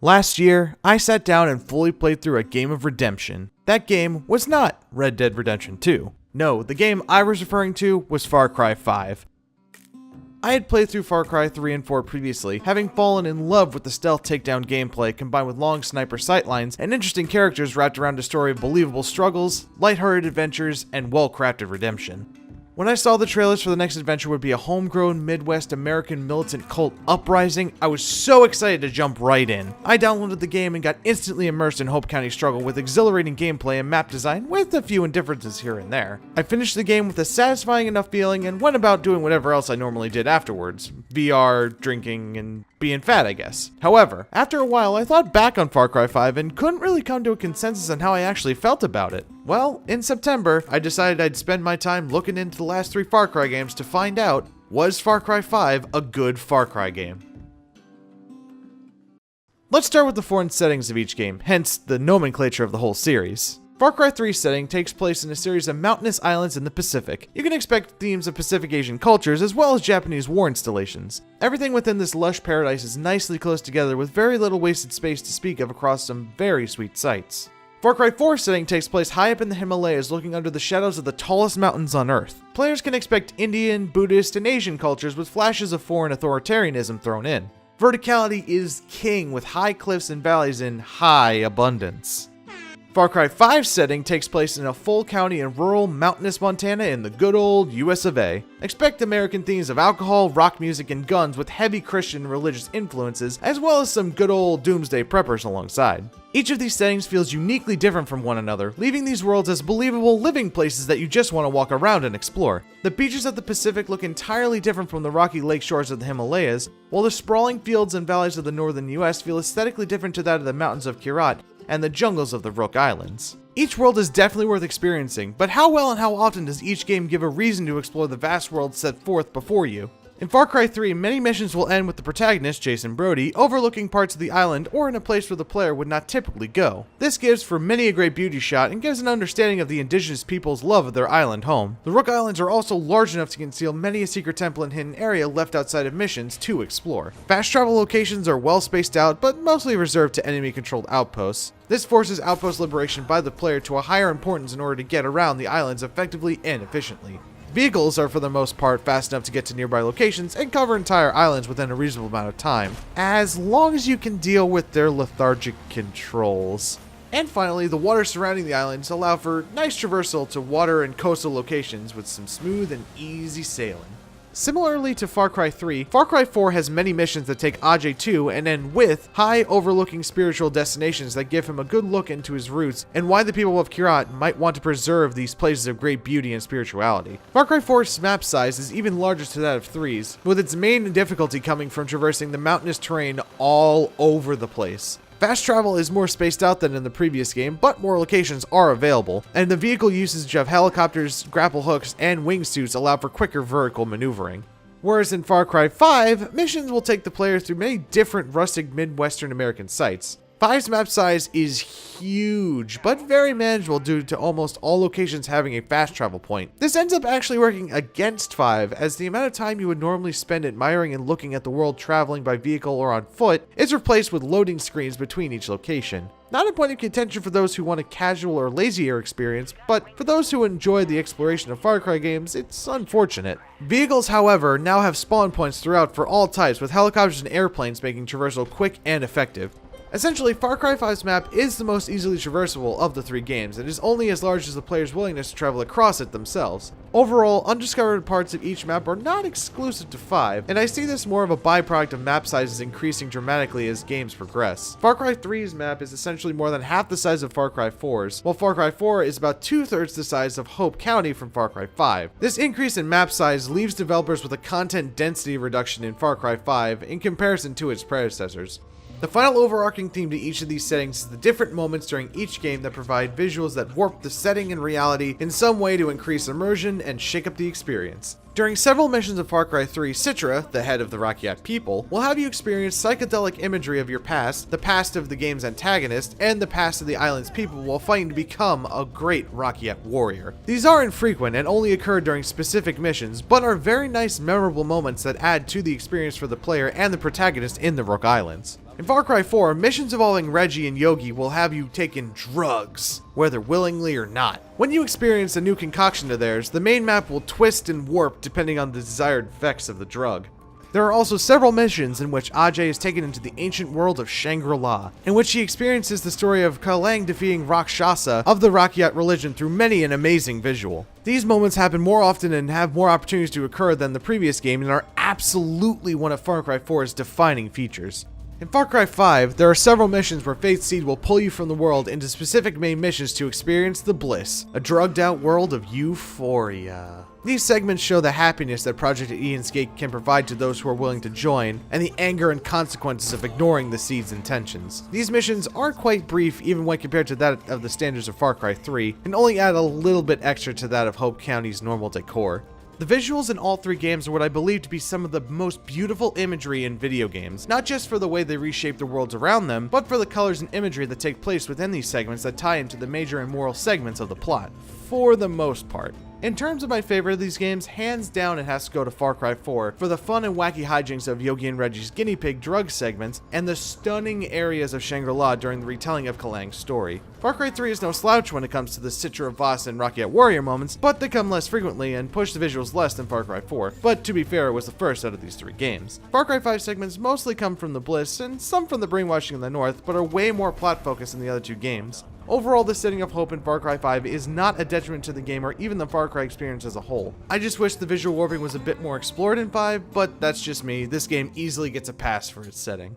Last year, I sat down and fully played through a game of redemption. That game was not Red Dead Redemption 2. No, the game I was referring to was Far Cry 5. I had played through Far Cry 3 and 4 previously, having fallen in love with the stealth takedown gameplay combined with long sniper sightlines and interesting characters wrapped around a story of believable struggles, lighthearted adventures, and well-crafted redemption. When I saw the trailers for the next adventure would be a homegrown Midwest American militant cult uprising, I was so excited to jump right in. I downloaded the game and got instantly immersed in Hope County's struggle with exhilarating gameplay and map design with a few indifferences here and there. I finished the game with a satisfying enough feeling and went about doing whatever else I normally did afterwards. VR, drinking, and being fat, I guess. However, after a while I thought back on Far Cry 5 and couldn't really come to a consensus on how I actually felt about it. Well, in September, I decided I'd spend my time looking into the last 3 Far Cry games to find out, was Far Cry 5 a good Far Cry game? Let's start with the foreign settings of each game, hence the nomenclature of the whole series. Far Cry 3's setting takes place in a series of mountainous islands in the Pacific. You can expect themes of Pacific Asian cultures as well as Japanese war installations. Everything within this lush paradise is nicely close together with very little wasted space to speak of across some very sweet sights. Far Cry 4's setting takes place high up in the Himalayas looking under the shadows of the tallest mountains on Earth. Players can expect Indian, Buddhist, and Asian cultures with flashes of foreign authoritarianism thrown in. Verticality is king with high cliffs and valleys in high abundance. Far Cry 5's setting takes place in a full county in rural, mountainous Montana in the good old US of A. Expect American themes of alcohol, rock music, and guns with heavy Christian and religious influences, as well as some good old doomsday preppers alongside. Each of these settings feels uniquely different from one another, leaving these worlds as believable living places that you just want to walk around and explore. The beaches of the Pacific look entirely different from the rocky lake shores of the Himalayas, while the sprawling fields and valleys of the northern US feel aesthetically different to that of the mountains of Kirat and the jungles of the Rook Islands. Each world is definitely worth experiencing, but how well and how often does each game give a reason to explore the vast world set forth before you? In Far Cry 3, many missions will end with the protagonist, Jason Brody, overlooking parts of the island or in a place where the player would not typically go. This gives for many a great beauty shot and gives an understanding of the indigenous people's love of their island home. The Rook Islands are also large enough to conceal many a secret temple and hidden area left outside of missions to explore. Fast travel locations are well spaced out, but mostly reserved to enemy-controlled outposts. This forces outpost liberation by the player to a higher importance in order to get around the islands effectively and efficiently. Vehicles are for the most part fast enough to get to nearby locations and cover entire islands within a reasonable amount of time, as long as you can deal with their lethargic controls. And finally, the water surrounding the islands allow for nice traversal to water and coastal locations with some smooth and easy sailing. Similarly to Far Cry 3, Far Cry 4 has many missions that take Ajay to and end with high overlooking spiritual destinations that give him a good look into his roots and why the people of Kirat might want to preserve these places of great beauty and spirituality. Far Cry 4's map size is even larger to that of 3's, with its main difficulty coming from traversing the mountainous terrain all over the place. Fast travel is more spaced out than in the previous game, but more locations are available, and the vehicle usage of helicopters, grapple hooks, and wingsuits allow for quicker vertical maneuvering. Whereas in Far Cry 5, missions will take the player through many different rustic Midwestern American sites. 5's map size is huge, but very manageable due to almost all locations having a fast travel point. This ends up actually working against 5, as the amount of time you would normally spend admiring and looking at the world traveling by vehicle or on foot is replaced with loading screens between each location. Not a point of contention for those who want a casual or lazier experience, but for those who enjoy the exploration of Far Cry games, it's unfortunate. Vehicles, however, now have spawn points throughout for all types, with helicopters and airplanes making traversal quick and effective. Essentially, Far Cry 5's map is the most easily traversable of the 3 games. It is only as large as the player's willingness to travel across it themselves. Overall, undiscovered parts of each map are not exclusive to 5, and I see this more of a byproduct of map sizes increasing dramatically as games progress. Far Cry 3's map is essentially more than half the size of Far Cry 4's, while Far Cry 4 is about 2/3 the size of Hope County from Far Cry 5. This increase in map size leaves developers with a content density reduction in Far Cry 5 in comparison to its predecessors. The final overarching theme to each of these settings is the different moments during each game that provide visuals that warp the setting and reality in some way to increase immersion and shake up the experience. During several missions of Far Cry 3, Citra, the head of the Rakyat people, will have you experience psychedelic imagery of your past, the past of the game's antagonist, and the past of the island's people while fighting to become a great Rakyat warrior. These are infrequent and only occur during specific missions, but are very nice memorable moments that add to the experience for the player and the protagonist in the Rook Islands. In Far Cry 4, missions involving Reggie and Yogi will have you taking drugs, whether willingly or not. When you experience a new concoction of theirs, the main map will twist and warp depending on the desired effects of the drug. There are also several missions in which Ajay is taken into the ancient world of Shangri-La, in which he experiences the story of Kalang defeating Rakshasa of the Rakyat religion through many an amazing visual. These moments happen more often and have more opportunities to occur than the previous game and are absolutely one of Far Cry 4's defining features. In Far Cry 5, there are several missions where Faith's Seed will pull you from the world into specific main missions to experience the Bliss, a drugged-out world of euphoria. These segments show the happiness that Project Ian's Gate can provide to those who are willing to join, and the anger and consequences of ignoring the Seed's intentions. These missions are quite brief even when compared to that of the standards of Far Cry 3, and only add a little bit extra to that of Hope County's normal decor. The visuals in all three games are what I believe to be some of the most beautiful imagery in video games, not just for the way they reshape the worlds around them, but for the colors and imagery that take place within these segments that tie into the major and moral segments of the plot, for the most part. In terms of my favorite of these games, hands down it has to go to Far Cry 4 for the fun and wacky hijinks of Yogi and Reggie's guinea pig drug segments and the stunning areas of Shangri-La during the retelling of Kalang's story. Far Cry 3 is no slouch when it comes to the Citra Voss and Rakyat Warrior moments, but they come less frequently and push the visuals less than Far Cry 4, but to be fair, it was the first out of these three games. Far Cry 5 segments mostly come from the Bliss and some from the brainwashing in the north, but are way more plot focused than the other two games. Overall, the setting of hope in Far Cry 5 is not a detriment to the game or even the Far Cry experience as a whole. I just wish the visual warping was a bit more explored in 5, but that's just me. This game easily gets a pass for its setting.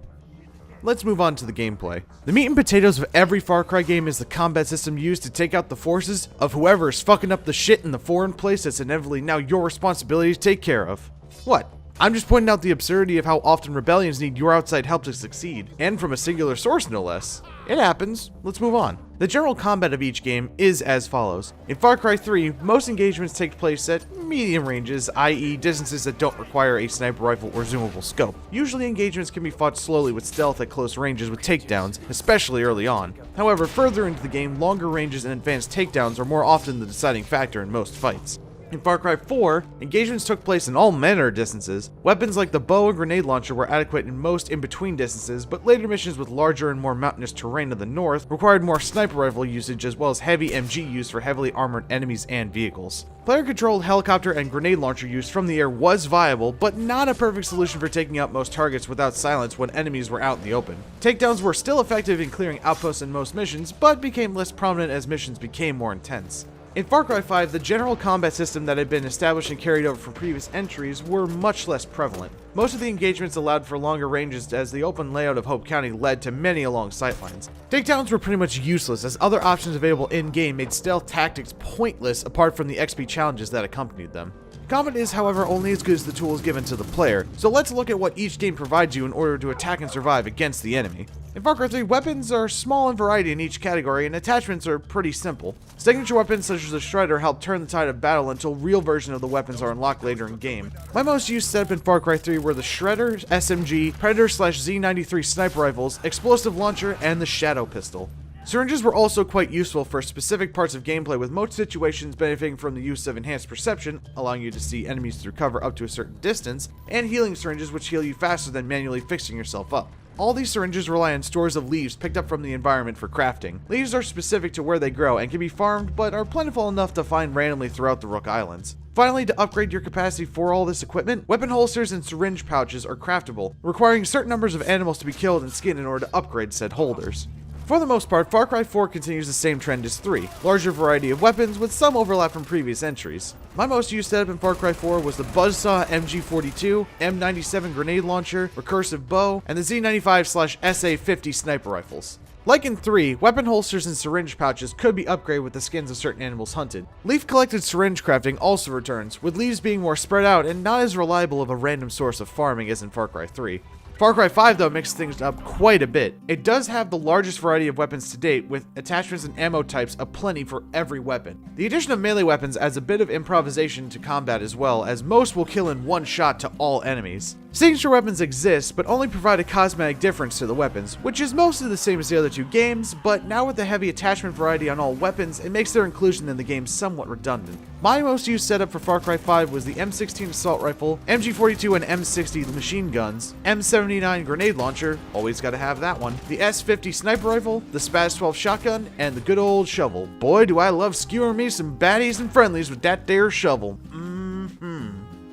Let's move on to the gameplay. The meat and potatoes of every Far Cry game is the combat system used to take out the forces of whoever is fucking up the shit in the foreign place that's inevitably now your responsibility to take care of. What? I'm just pointing out the absurdity of how often rebellions need your outside help to succeed, and from a singular source no less. It happens. Let's move on. The general combat of each game is as follows. In Far Cry 3, most engagements take place at medium ranges, i.e. distances that don't require a sniper rifle or zoomable scope. Usually engagements can be fought slowly with stealth at close ranges with takedowns, especially early on. However, further into the game, longer ranges and advanced takedowns are more often the deciding factor in most fights. In Far Cry 4, engagements took place in all manner of distances. Weapons like the bow and grenade launcher were adequate in most in-between distances, but later missions with larger and more mountainous terrain of the north required more sniper rifle usage as well as heavy MG use for heavily armored enemies and vehicles. Player-controlled helicopter and grenade launcher use from the air was viable, but not a perfect solution for taking out most targets without silence when enemies were out in the open. Takedowns were still effective in clearing outposts in most missions, but became less prominent as missions became more intense. In Far Cry 5, the general combat system that had been established and carried over from previous entries were much less prevalent. Most of the engagements allowed for longer ranges as the open layout of Hope County led to many along sightlines. Takedowns were pretty much useless as other options available in-game made stealth tactics pointless apart from the XP challenges that accompanied them. Combat is, however, only as good as the tools given to the player, so let's look at what each game provides you in order to attack and survive against the enemy. In Far Cry 3, weapons are small in variety in each category, and attachments are pretty simple. Signature weapons such as the Shredder help turn the tide of battle until real versions of the weapons are unlocked later in game. My most used setup in Far Cry 3 were the Shredder, SMG, Predator/Z93 sniper rifles, explosive launcher, and the Shadow pistol. Syringes were also quite useful for specific parts of gameplay, with most situations benefiting from the use of enhanced perception, allowing you to see enemies through cover up to a certain distance, and healing syringes which heal you faster than manually fixing yourself up. All these syringes rely on stores of leaves picked up from the environment for crafting. Leaves are specific to where they grow and can be farmed, but are plentiful enough to find randomly throughout the Rook Islands. Finally, to upgrade your capacity for all this equipment, weapon holsters and syringe pouches are craftable, requiring certain numbers of animals to be killed and skinned in order to upgrade said holders. For the most part, Far Cry 4 continues the same trend as 3, larger variety of weapons with some overlap from previous entries. My most used setup in Far Cry 4 was the Buzzsaw MG42, M97 grenade launcher, recursive bow, and the Z95/SA50 sniper rifles. Like in 3, weapon holsters and syringe pouches could be upgraded with the skins of certain animals hunted. Leaf-collected syringe crafting also returns, with leaves being more spread out and not as reliable of a random source of farming as in Far Cry 3. Far Cry 5, though, mixes things up quite a bit. It does have the largest variety of weapons to date, with attachments and ammo types aplenty for every weapon. The addition of melee weapons adds a bit of improvisation to combat as well, as most will kill in one shot to all enemies. Signature weapons exist, but only provide a cosmetic difference to the weapons, which is mostly the same as the other two games, but now with the heavy attachment variety on all weapons, it makes their inclusion in the game somewhat redundant. My most used setup for Far Cry 5 was the M16 assault rifle, MG42 and M60 machine guns, M79 grenade launcher, always gotta have that one, the S50 sniper rifle, the Spaz 12 shotgun, and the good old shovel. Boy, do I love skewering me some baddies and friendlies with that there shovel.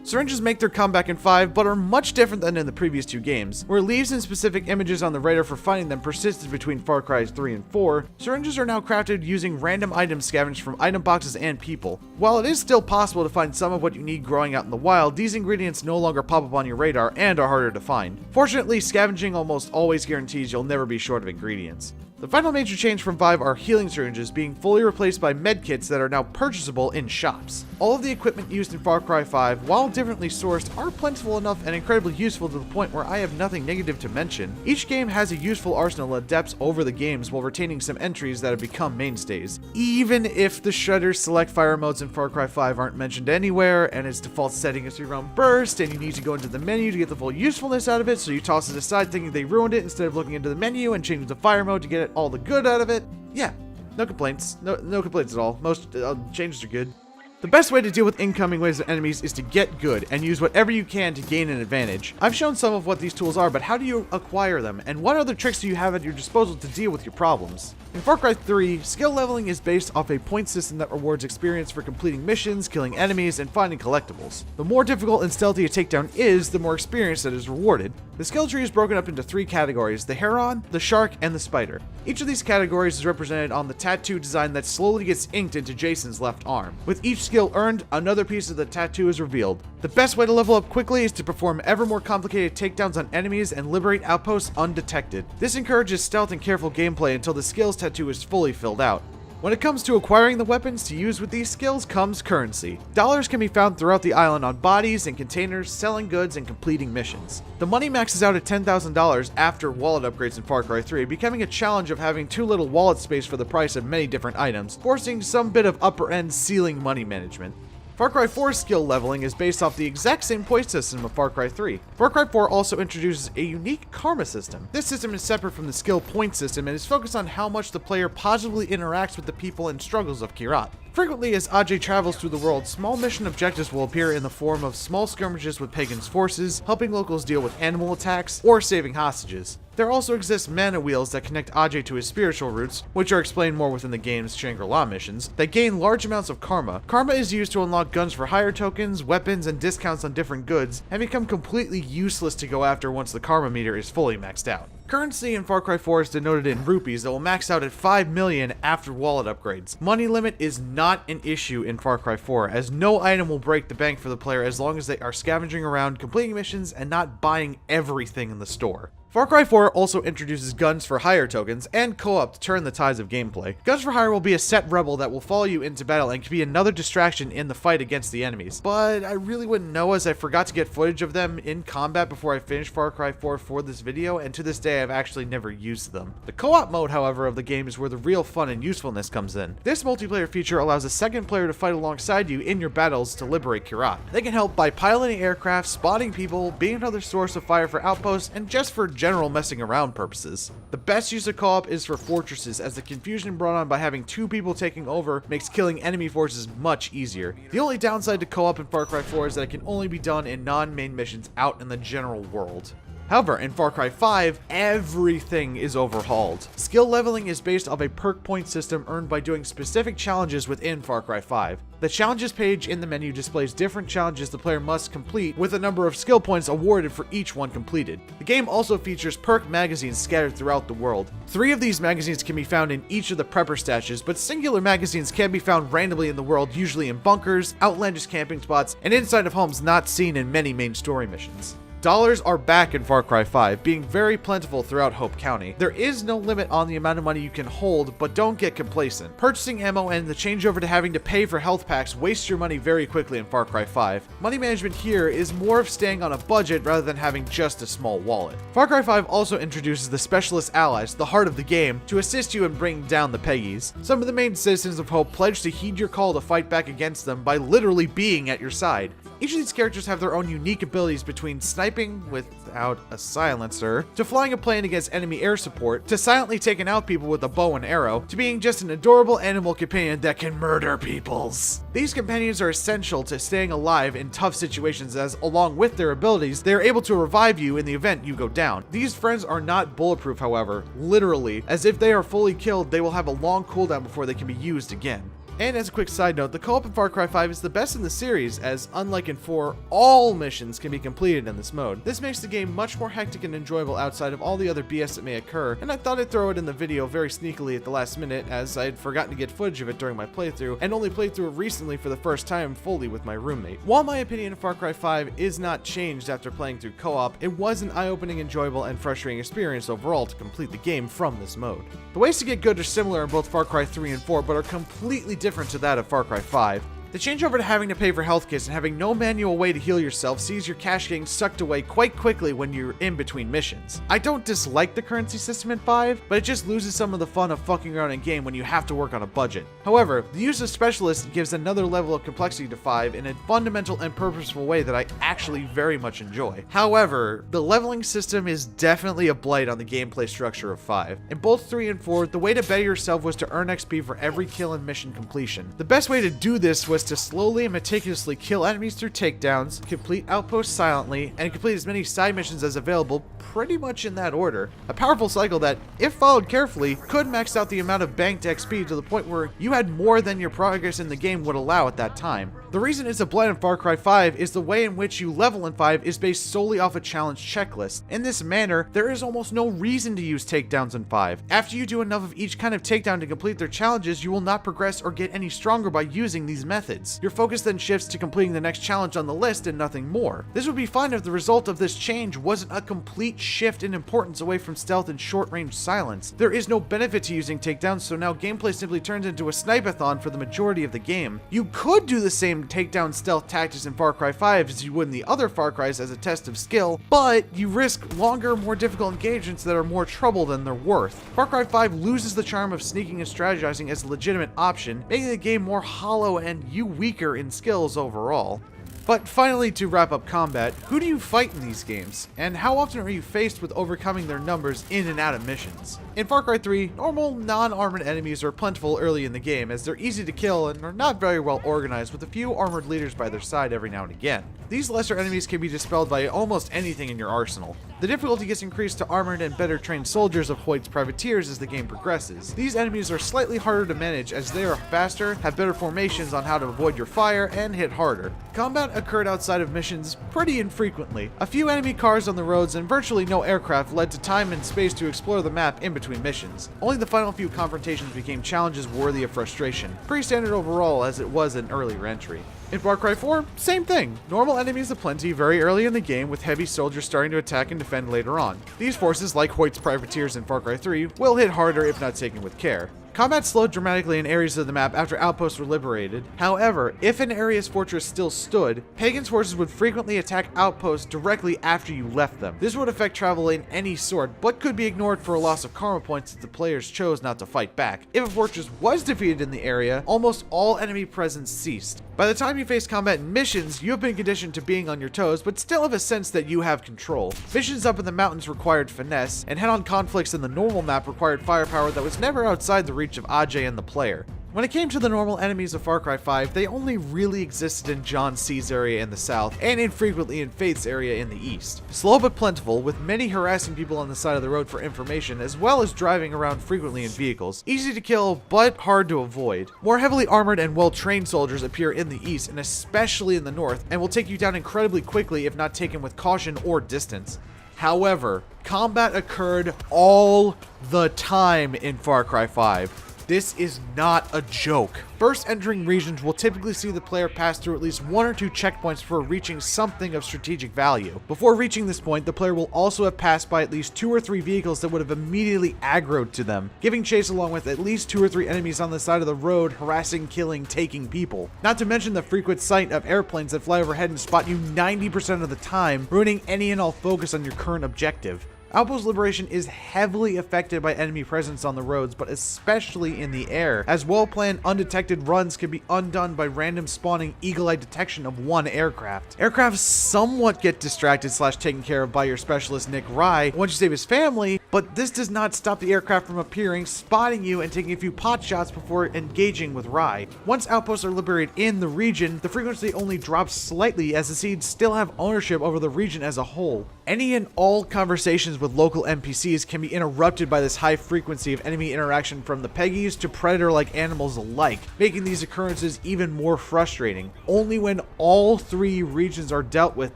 Syringes make their comeback in 5, but are much different than in the previous two games, where leaves and specific images on the radar for finding them persisted between Far Cry 3 and 4. Syringes are now crafted using random items scavenged from item boxes and people. While it is still possible to find some of what you need growing out in the wild, these ingredients no longer pop up on your radar and are harder to find. Fortunately, scavenging almost always guarantees you'll never be short of ingredients. The final major change from 5 are healing syringes being fully replaced by medkits that are now purchasable in shops. All of the equipment used in Far Cry 5, while differently sourced, are plentiful enough and incredibly useful to the point where I have nothing negative to mention. Each game has a useful arsenal that adapts over the games while retaining some entries that have become mainstays. Even if the Shredder's select fire modes in Far Cry 5 aren't mentioned anywhere, and its default setting is 3-round burst, and you need to go into the menu to get the full usefulness out of it, so you toss it aside thinking they ruined it instead of looking into the menu and changing the fire mode to get it all the good out of it. Yeah, no complaints. No complaints at all. Most changes are good. The best way to deal with incoming waves of enemies is to get good and use whatever you can to gain an advantage. I've shown some of what these tools are, but how do you acquire them? And what other tricks do you have at your disposal to deal with your problems? In Far Cry 3, skill leveling is based off a point system that rewards experience for completing missions, killing enemies, and finding collectibles. The more difficult and stealthy a takedown is, the more experience that is rewarded. The skill tree is broken up into 3 categories: the heron, the shark, and the spider. Each of these categories is represented on the tattoo design that slowly gets inked into Jason's left arm. With each skill earned, another piece of the tattoo is revealed. The best way to level up quickly is to perform ever more complicated takedowns on enemies and liberate outposts undetected. This encourages stealth and careful gameplay until the skills tattoo is fully filled out. When it comes to acquiring the weapons to use with these skills comes currency. Dollars can be found throughout the island on bodies and containers, selling goods and completing missions. The money maxes out at $10,000 after wallet upgrades in Far Cry 3, becoming a challenge of having too little wallet space for the price of many different items, forcing some bit of upper end ceiling money management. Far Cry 4's skill leveling is based off the exact same point system of Far Cry 3. Far Cry 4 also introduces a unique karma system. This system is separate from the skill point system and is focused on how much the player positively interacts with the people and struggles of Kyrat. Frequently, as Ajay travels through the world, small mission objectives will appear in the form of small skirmishes with pagans' forces, helping locals deal with animal attacks, or saving hostages. There also exist mana wheels that connect Ajay to his spiritual roots, which are explained more within the game's Shangri-La missions, that gain large amounts of karma. Karma is used to unlock guns for hire tokens, weapons, and discounts on different goods, and become completely useless to go after once the karma meter is fully maxed out. Currency in Far Cry 4 is denoted in rupees that will max out at 5 million after wallet upgrades. Money limit is not an issue in Far Cry 4, as no item will break the bank for the player as long as they are scavenging around, completing missions, and not buying everything in the store. Far Cry 4 also introduces guns for hire tokens and co-op to turn the tides of gameplay. Guns for hire will be a set rebel that will follow you into battle and can be another distraction in the fight against the enemies, but I really wouldn't know as I forgot to get footage of them in combat before I finished Far Cry 4 for this video, and to this day I've actually never used them. The co-op mode, however, of the game is where the real fun and usefulness comes in. This multiplayer feature allows a second player to fight alongside you in your battles to liberate Kyrat. They can help by piloting aircraft, spotting people, being another source of fire for outposts, and just for general messing around purposes. The best use of co-op is for fortresses, as the confusion brought on by having 2 people taking over makes killing enemy forces much easier. The only downside to co-op in Far Cry 4 is that it can only be done in non-main missions out in the general world. However, in Far Cry 5, everything is overhauled. Skill leveling is based off a perk point system earned by doing specific challenges within Far Cry 5. The challenges page in the menu displays different challenges the player must complete, with a number of skill points awarded for each one completed. The game also features perk magazines scattered throughout the world. 3 of these magazines can be found in each of the prepper stashes, but singular magazines can be found randomly in the world, usually in bunkers, outlandish camping spots, and inside of homes not seen in many main story missions. Dollars are back in Far Cry 5, being very plentiful throughout Hope County. There is no limit on the amount of money you can hold, but don't get complacent. Purchasing ammo and the changeover to having to pay for health packs wastes your money very quickly in Far Cry 5. Money management here is more of staying on a budget rather than having just a small wallet. Far Cry 5 also introduces the Specialist Allies, the heart of the game, to assist you in bringing down the Peggies. Some of the main citizens of Hope pledge to heed your call to fight back against them by literally being at your side. Each of these characters have their own unique abilities, between sniping without a silencer, to flying a plane against enemy air support, to silently taking out people with a bow and arrow, to being just an adorable animal companion that can murder peoples. These companions are essential to staying alive in tough situations, as along with their abilities, they are able to revive you in the event you go down. These friends are not bulletproof, however, literally, as if they are fully killed, they will have a long cooldown before they can be used again. And as a quick side note, the co-op in Far Cry 5 is the best in the series, as unlike in 4, all missions can be completed in this mode. This makes the game much more hectic and enjoyable outside of all the other BS that may occur, and I thought I'd throw it in the video very sneakily at the last minute, as I had forgotten to get footage of it during my playthrough, and only played through it recently for the first time fully with my roommate. While my opinion of Far Cry 5 is not changed after playing through co-op, it was an eye-opening, enjoyable, and frustrating experience overall to complete the game from this mode. The ways to get good are similar in both Far Cry 3 and 4, but are completely different to that of Far Cry 5. The changeover to having to pay for health kits and having no manual way to heal yourself sees your cash getting sucked away quite quickly when you're in between missions. I don't dislike the currency system in 5, but it just loses some of the fun of fucking around in game when you have to work on a budget. However, the use of specialists gives another level of complexity to 5 in a fundamental and purposeful way that I actually very much enjoy. However, the leveling system is definitely a blight on the gameplay structure of 5. In both 3 and 4, the way to better yourself was to earn XP for every kill and mission completion. The best way to do this was to slowly and meticulously kill enemies through takedowns, complete outposts silently, and complete as many side missions as available, pretty much in that order. A powerful cycle that, if followed carefully, could max out the amount of banked XP to the point where you had more than your progress in the game would allow at that time. The reason it's a blight in Far Cry 5 is the way in which you level in 5 is based solely off a challenge checklist. In this manner, there is almost no reason to use takedowns in 5. After you do enough of each kind of takedown to complete their challenges, you will not progress or get any stronger by using these methods. Your focus then shifts to completing the next challenge on the list and nothing more. This would be fine if the result of this change wasn't a complete shift in importance away from stealth and short-range silence. There is no benefit to using takedowns, so now gameplay simply turns into a snipe-a-thon for the majority of the game. You could do the same takedown stealth tactics in Far Cry 5 as you would in the other Far Crys as a test of skill, but you risk longer, more difficult engagements that are more trouble than they're worth. Far Cry 5 loses the charm of sneaking and strategizing as a legitimate option, making the game more hollow and you weaker in skills overall. But finally, to wrap up combat, who do you fight in these games? And how often are you faced with overcoming their numbers in and out of missions? In Far Cry 3, normal, non-armored enemies are plentiful early in the game, as they're easy to kill and are not very well organized, with a few armored leaders by their side every now and again. These lesser enemies can be dispelled by almost anything in your arsenal. The difficulty gets increased to armored and better trained soldiers of Hoyt's privateers as the game progresses. These enemies are slightly harder to manage, as they are faster, have better formations on how to avoid your fire, and hit harder. Combat occurred outside of missions pretty infrequently. A few enemy cars on the roads and virtually no aircraft led to time and space to explore the map in between missions. Only the final few confrontations became challenges worthy of frustration, pretty standard overall as it was in earlier entry. In Far Cry 4, same thing. Normal enemies aplenty very early in the game, with heavy soldiers starting to attack and defend later on. These forces, like Hoyt's privateers in Far Cry 3, will hit harder if not taken with care. Combat slowed dramatically in areas of the map after outposts were liberated. However, if an area's fortress still stood, Pagan's forces would frequently attack outposts directly after you left them. This would affect travel in any sort, but could be ignored for a loss of karma points if the players chose not to fight back. If a fortress was defeated in the area, almost all enemy presence ceased. By the time you face combat in missions, you have been conditioned to being on your toes, but still have a sense that you have control. Missions up in the mountains required finesse, and head-on conflicts in the normal map required firepower that was never outside the reach of Ajay and the player. When it came to the normal enemies of Far Cry 5, they only really existed in John C's area in the south, and infrequently in Faith's area in the east. Slow but plentiful, with many harassing people on the side of the road for information, as well as driving around frequently in vehicles. Easy to kill, but hard to avoid. More heavily armored and well-trained soldiers appear in the east, and especially in the north, and will take you down incredibly quickly if not taken with caution or distance. However, combat occurred all the time in Far Cry 5. This is not a joke. First entering regions will typically see the player pass through at least 1 or 2 checkpoints before reaching something of strategic value. Before reaching this point, the player will also have passed by at least 2 or 3 vehicles that would have immediately aggroed to them, giving chase along with at least 2 or 3 enemies on the side of the road, harassing, killing, taking people. Not to mention the frequent sight of airplanes that fly overhead and spot you 90% of the time, ruining any and all focus on your current objective. Outpost liberation is heavily affected by enemy presence on the roads, but especially in the air, as well-planned undetected runs can be undone by random spawning eagle-eye detection of one aircraft. Aircraft somewhat get distracted / taken care of by your specialist Nick Rye once you save his family, but this does not stop the aircraft from appearing, spotting you, and taking a few pot shots before engaging with Rye. Once outposts are liberated in the region, the frequency only drops slightly as the seeds still have ownership over the region as a whole. Any and all conversations with local NPCs can be interrupted by this high frequency of enemy interaction from the Peggies to predator-like animals alike, making these occurrences even more frustrating. Only when all 3 regions are dealt with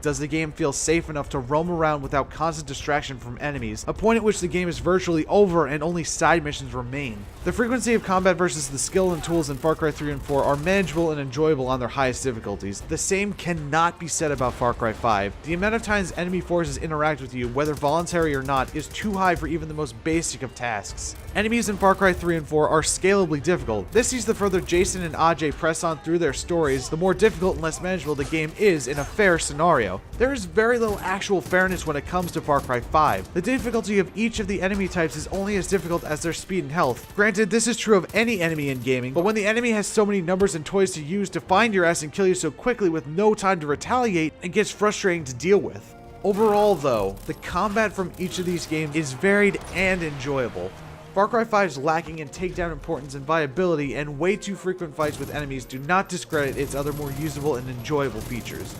does the game feel safe enough to roam around without constant distraction from enemies, a point at which the game is virtually over and only side missions remain. The frequency of combat versus the skill and tools in Far Cry 3 and 4 are manageable and enjoyable on their highest difficulties. The same cannot be said about Far Cry 5. The amount of times enemy forces interact with you, whether voluntary or not, is too high for even the most basic of tasks. Enemies in Far Cry 3 and 4 are scalably difficult. This sees the further Jason and Ajay press on through their stories, the more difficult and less manageable the game is in a fair scenario. There is very little actual fairness when it comes to Far Cry 5. The difficulty of each of the enemy types is only as difficult as their speed and health. Granted, this is true of any enemy in gaming, but when the enemy has so many numbers and toys to use to find your ass and kill you so quickly with no time to retaliate, it gets frustrating to deal with. Overall though, the combat from each of these games is varied and enjoyable. Far Cry 5's lacking in takedown importance and viability and way too frequent fights with enemies do not discredit its other more usable and enjoyable features.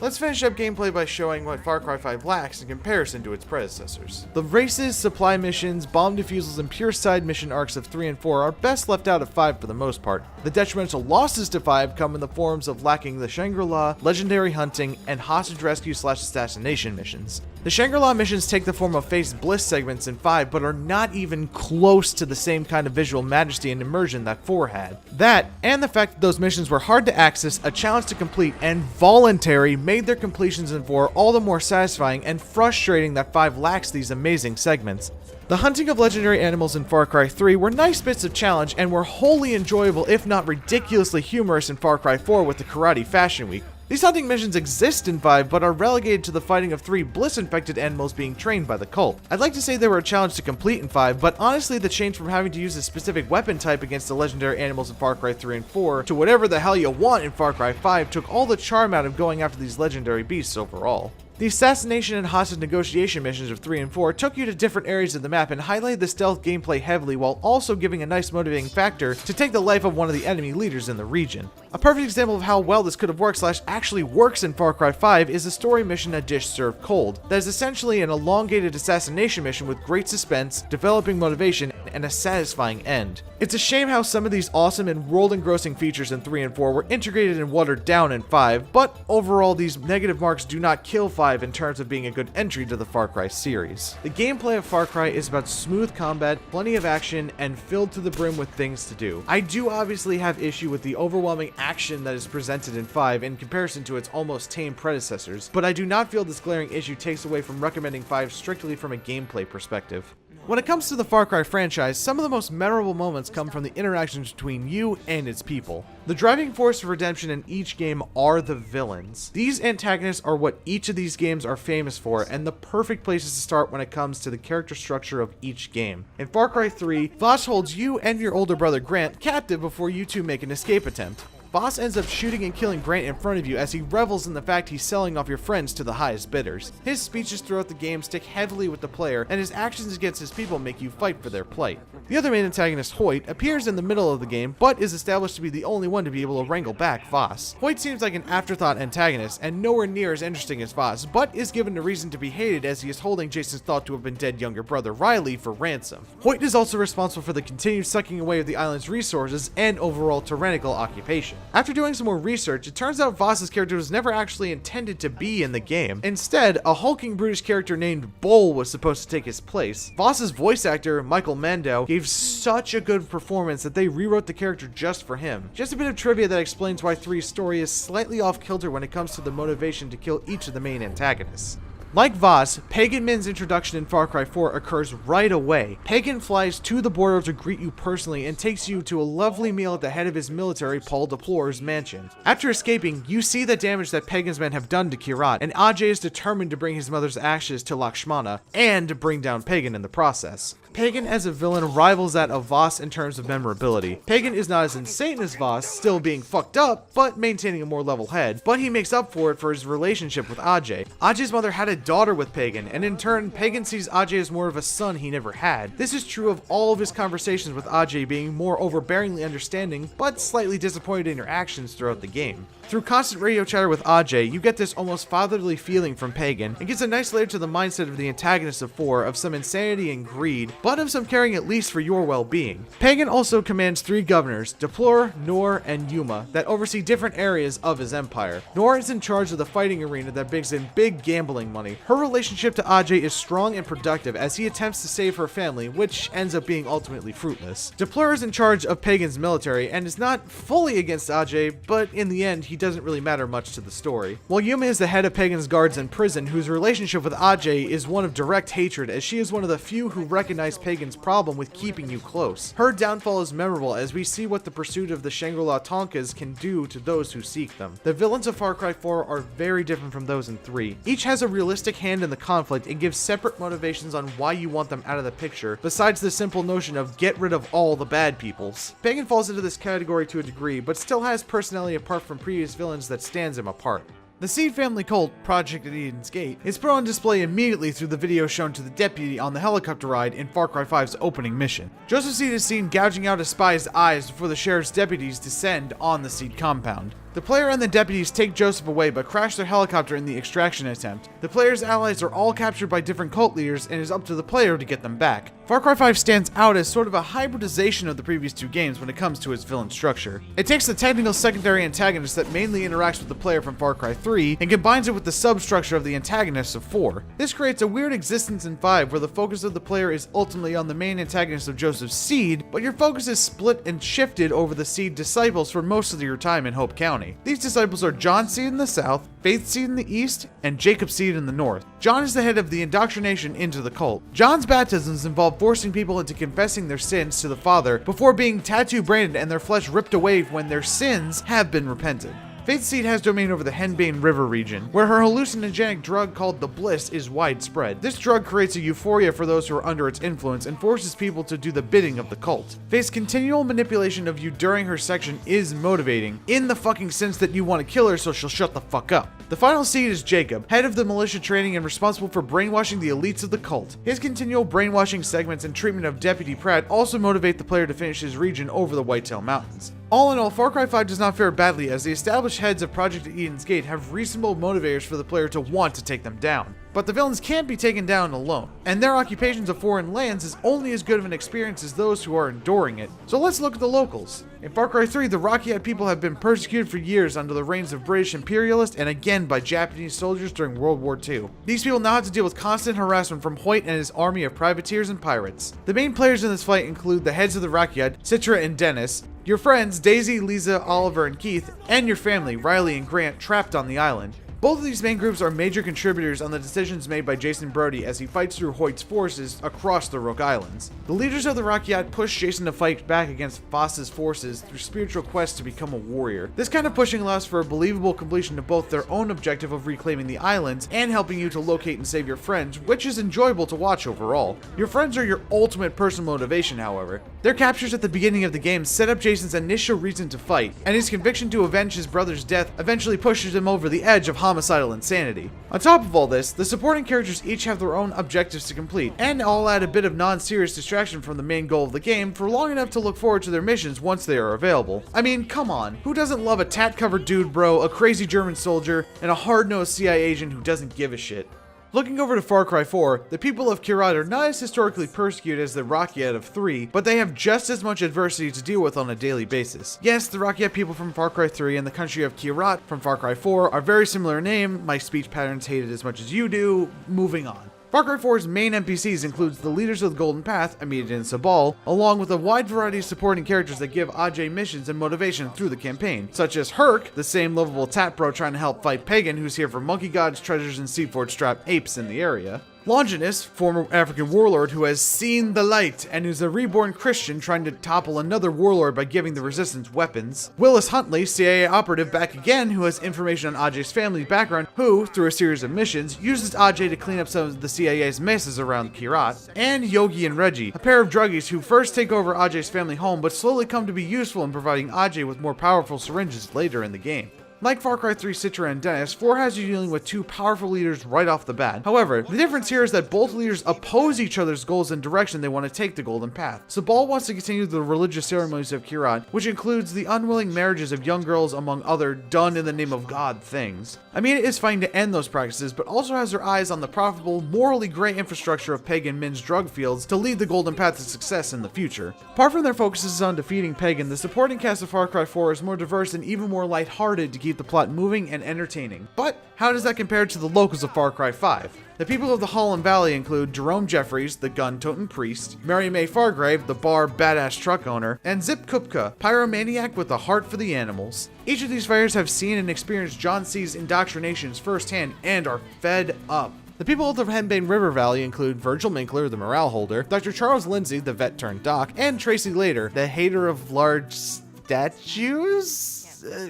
Let's finish up gameplay by showing what Far Cry 5 lacks in comparison to its predecessors. The races, supply missions, bomb defusals, and pure side mission arcs of 3 and 4 are best left out of 5 for the most part. The detrimental losses to 5 come in the forms of lacking the Shangri-La, legendary hunting, and hostage rescue / assassination missions. The Shangri-La missions take the form of phased Bliss segments in 5, but are not even close to the same kind of visual majesty and immersion that 4 had. That, and the fact that those missions were hard to access, a challenge to complete, and voluntary made their completions in 4 all the more satisfying and frustrating that 5 lacks these amazing segments. The hunting of legendary animals in Far Cry 3 were nice bits of challenge and were wholly enjoyable if not ridiculously humorous in Far Cry 4 with the Karate Fashion Week. These hunting missions exist in 5, but are relegated to the fighting of 3 Bliss-infected animals being trained by the cult. I'd like to say they were a challenge to complete in 5, but honestly the change from having to use a specific weapon type against the legendary animals in Far Cry 3 and 4 to whatever the hell you want in Far Cry 5 took all the charm out of going after these legendary beasts overall. The assassination and hostage negotiation missions of 3 and 4 took you to different areas of the map and highlighted the stealth gameplay heavily while also giving a nice motivating factor to take the life of one of the enemy leaders in the region. A perfect example of how well this could have worked / actually works in Far Cry 5 is the story mission A Dish Served Cold. That is essentially an elongated assassination mission with great suspense, developing motivation, and a satisfying end. It's a shame how some of these awesome and world-engrossing features in 3 and 4 were integrated and watered down in 5, but overall these negative marks do not kill 5 in terms of being a good entry to the Far Cry series. The gameplay of Far Cry is about smooth combat, plenty of action, and filled to the brim with things to do. I do obviously have issue with the overwhelming action that is presented in 5 in comparison to its almost tame predecessors, but I do not feel this glaring issue takes away from recommending 5 strictly from a gameplay perspective. When it comes to the Far Cry franchise, some of the most memorable moments come from the interactions between you and its people. The driving force of redemption in each game are the villains. These antagonists are what each of these games are famous for, and the perfect places to start when it comes to the character structure of each game. In Far Cry 3, Voss holds you and your older brother Grant captive before you two make an escape attempt. Voss ends up shooting and killing Grant in front of you as he revels in the fact he's selling off your friends to the highest bidders. His speeches throughout the game stick heavily with the player, and his actions against his people make you fight for their plight. The other main antagonist, Hoyt, appears in the middle of the game, but is established to be the only one to be able to wrangle back Voss. Hoyt seems like an afterthought antagonist, and nowhere near as interesting as Voss, but is given a reason to be hated as he is holding Jason's thought to have been dead younger brother Riley for ransom. Hoyt is also responsible for the continued sucking away of the island's resources and overall tyrannical occupation. After doing some more research, it turns out Voss's character was never actually intended to be in the game. Instead, a hulking brutish character named Bull was supposed to take his place. Voss's voice actor, Michael Mando, gave such a good performance that they rewrote the character just for him. Just a bit of trivia that explains why 3's story is slightly off kilter when it comes to the motivation to kill each of the main antagonists. Like Voss, Pagan Min's introduction in Far Cry 4 occurs right away. Pagan flies to the border to greet you personally and takes you to a lovely meal at the head of his military, Paul Deplore's mansion. After escaping, you see the damage that Pagan's men have done to Kirat, and Ajay is determined to bring his mother's ashes to Lakshmana, and to bring down Pagan in the process. Pagan as a villain rivals that of Voss in terms of memorability. Pagan is not as insane as Voss, still being fucked up, but maintaining a more level head, but he makes up for it for his relationship with Ajay. Ajay's mother had a daughter with Pagan, and in turn, Pagan sees Ajay as more of a son he never had. This is true of all of his conversations with Ajay being more overbearingly understanding, but slightly disappointed in your actions throughout the game. Through constant radio chatter with Ajay, you get this almost fatherly feeling from Pagan, and gives a nice layer to the mindset of the antagonist of 4 of some insanity and greed, but of some caring at least for your well-being. Pagan also commands 3 governors, Deplore, Noor, and Yuma, that oversee different areas of his empire. Noor is in charge of the fighting arena that brings in big gambling money. Her relationship to Ajay is strong and productive as he attempts to save her family, which ends up being ultimately fruitless. Deplore is in charge of Pagan's military and is not fully against Ajay, but in the end, he doesn't really matter much to the story. While Yuma is the head of Pagan's guards in prison, whose relationship with Ajay is one of direct hatred, as she is one of the few who recognize Pagan's problem with keeping you close. Her downfall is memorable as we see what the pursuit of the Shangri-La Tonkas can do to those who seek them. The villains of Far Cry 4 are very different from those in 3. Each has a realistic hand in the conflict and gives separate motivations on why you want them out of the picture, besides the simple notion of get rid of all the bad peoples. Pagan falls into this category to a degree, but still has personality apart from previous villains that stands him apart. The Seed family cult, Project at Eden's Gate, is put on display immediately through the video shown to the deputy on the helicopter ride in Far Cry 5's opening mission. Joseph Seed is seen gouging out a spy's eyes before the sheriff's deputies descend on the Seed compound. The player and the deputies take Joseph away but crash their helicopter in the extraction attempt. The player's allies are all captured by different cult leaders and it is up to the player to get them back. Far Cry 5 stands out as sort of a hybridization of the previous 2 games when it comes to its villain structure. It takes the technical secondary antagonist that mainly interacts with the player from Far Cry 3 and combines it with the substructure of the antagonists of 4. This creates a weird existence in 5 where the focus of the player is ultimately on the main antagonist of Joseph's Seed, but your focus is split and shifted over the Seed disciples for most of your time in Hope County. These disciples are John Seed in the south, Faith Seed in the east, and Jacob Seed in the north. John is the head of the indoctrination into the cult. John's baptisms involve forcing people into confessing their sins to the Father before being tattoo branded and their flesh ripped away when their sins have been repented. Faith Seed has domain over the Henbane River region, where her hallucinogenic drug called the Bliss is widespread. This drug creates a euphoria for those who are under its influence and forces people to do the bidding of the cult. Faith's continual manipulation of you during her section is motivating, in the fucking sense that you want to kill her so she'll shut the fuck up. The final Seed is Jacob, head of the militia training and responsible for brainwashing the elites of the cult. His continual brainwashing segments and treatment of Deputy Pratt also motivate the player to finish his region over the Whitetail Mountains. All in all, Far Cry 5 does not fare badly as the established heads of Project Eden's Gate have reasonable motivators for the player to want to take them down. But the villains can't be taken down alone, and their occupations of foreign lands is only as good of an experience as those who are enduring it. So let's look at the locals. In Far Cry 3, the Rakyat people have been persecuted for years under the reigns of British imperialists and again by Japanese soldiers during World War II. These people now have to deal with constant harassment from Hoyt and his army of privateers and pirates. The main players in this fight include the heads of the Rakyat, Citra and Dennis, your friends Daisy, Lisa, Oliver, and Keith, and your family, Riley and Grant, trapped on the island. Both of these main groups are major contributors on the decisions made by Jason Brody as he fights through Hoyt's forces across the Rook Islands. The leaders of the Rakyat push Jason to fight back against Voss's forces through spiritual quests to become a warrior. This kind of pushing allows for a believable completion of both their own objective of reclaiming the islands and helping you to locate and save your friends, which is enjoyable to watch overall. Your friends are your ultimate personal motivation, however. Their captures at the beginning of the game set up Jason's initial reason to fight, and his conviction to avenge his brother's death eventually pushes him over the edge of homicidal insanity. On top of all this, the supporting characters each have their own objectives to complete, and all add a bit of non-serious distraction from the main goal of the game for long enough to look forward to their missions once they are available. I mean, come on, who doesn't love a tat-covered dude bro, a crazy German soldier, and a hard-nosed CIA agent who doesn't give a shit? Looking over to Far Cry 4, the people of Kirat are not as historically persecuted as the Rakyat of 3, but they have just as much adversity to deal with on a daily basis. Yes, the Rakyat people from Far Cry 3 and the country of Kirat from Far Cry 4 are very similar in name, my speech patterns hate it as much as you do, moving on. Far Cry 4's main NPCs includes the leaders of the Golden Path, Amida and Sabal, along with a wide variety of supporting characters that give Ajay missions and motivation through the campaign, such as Herc, the same lovable tat bro trying to help fight Pagan who's here for monkey gods, treasures, and seaforth strapped apes in the area. Longinus, former African warlord who has seen the light and who's a reborn Christian trying to topple another warlord by giving the resistance weapons. Willis Huntley, CIA operative back again who has information on Ajay's family background, who, through a series of missions, uses Ajay to clean up some of the CIA's messes around Kirat. And Yogi and Reggie, a pair of druggies who first take over Ajay's family home but slowly come to be useful in providing Ajay with more powerful syringes later in the game. Like Far Cry 3, Citra, and Dennis, 4 has you dealing with two powerful leaders right off the bat. However, the difference here is that both leaders oppose each other's goals and direction they want to take the Golden Path. Sabal wants to continue the religious ceremonies of Kirat, which includes the unwilling marriages of young girls among other done in the name of God things. Amina is fighting to end those practices, but also has her eyes on the profitable, morally gray infrastructure of Pagan Min's drug fields to lead the Golden Path to success in the future. Apart from their focuses on defeating Pagan, the supporting cast of Far Cry 4 is more diverse and even more lighthearted to keep the plot moving and entertaining. But how does that compare to the locals of Far Cry 5? The people of the Holland Valley include Jerome Jeffries, the gun-toting priest, Mary Mae Fargrave, the bar badass truck owner, and Zip Kupka, pyromaniac with a heart for the animals. Each of these fighters have seen and experienced John C's indoctrinations firsthand and are fed up. The people of the Henbane River Valley include Virgil Minkler, the morale holder, Dr. Charles Lindsay, the vet turned doc, and Tracy Later, the hater of large statues?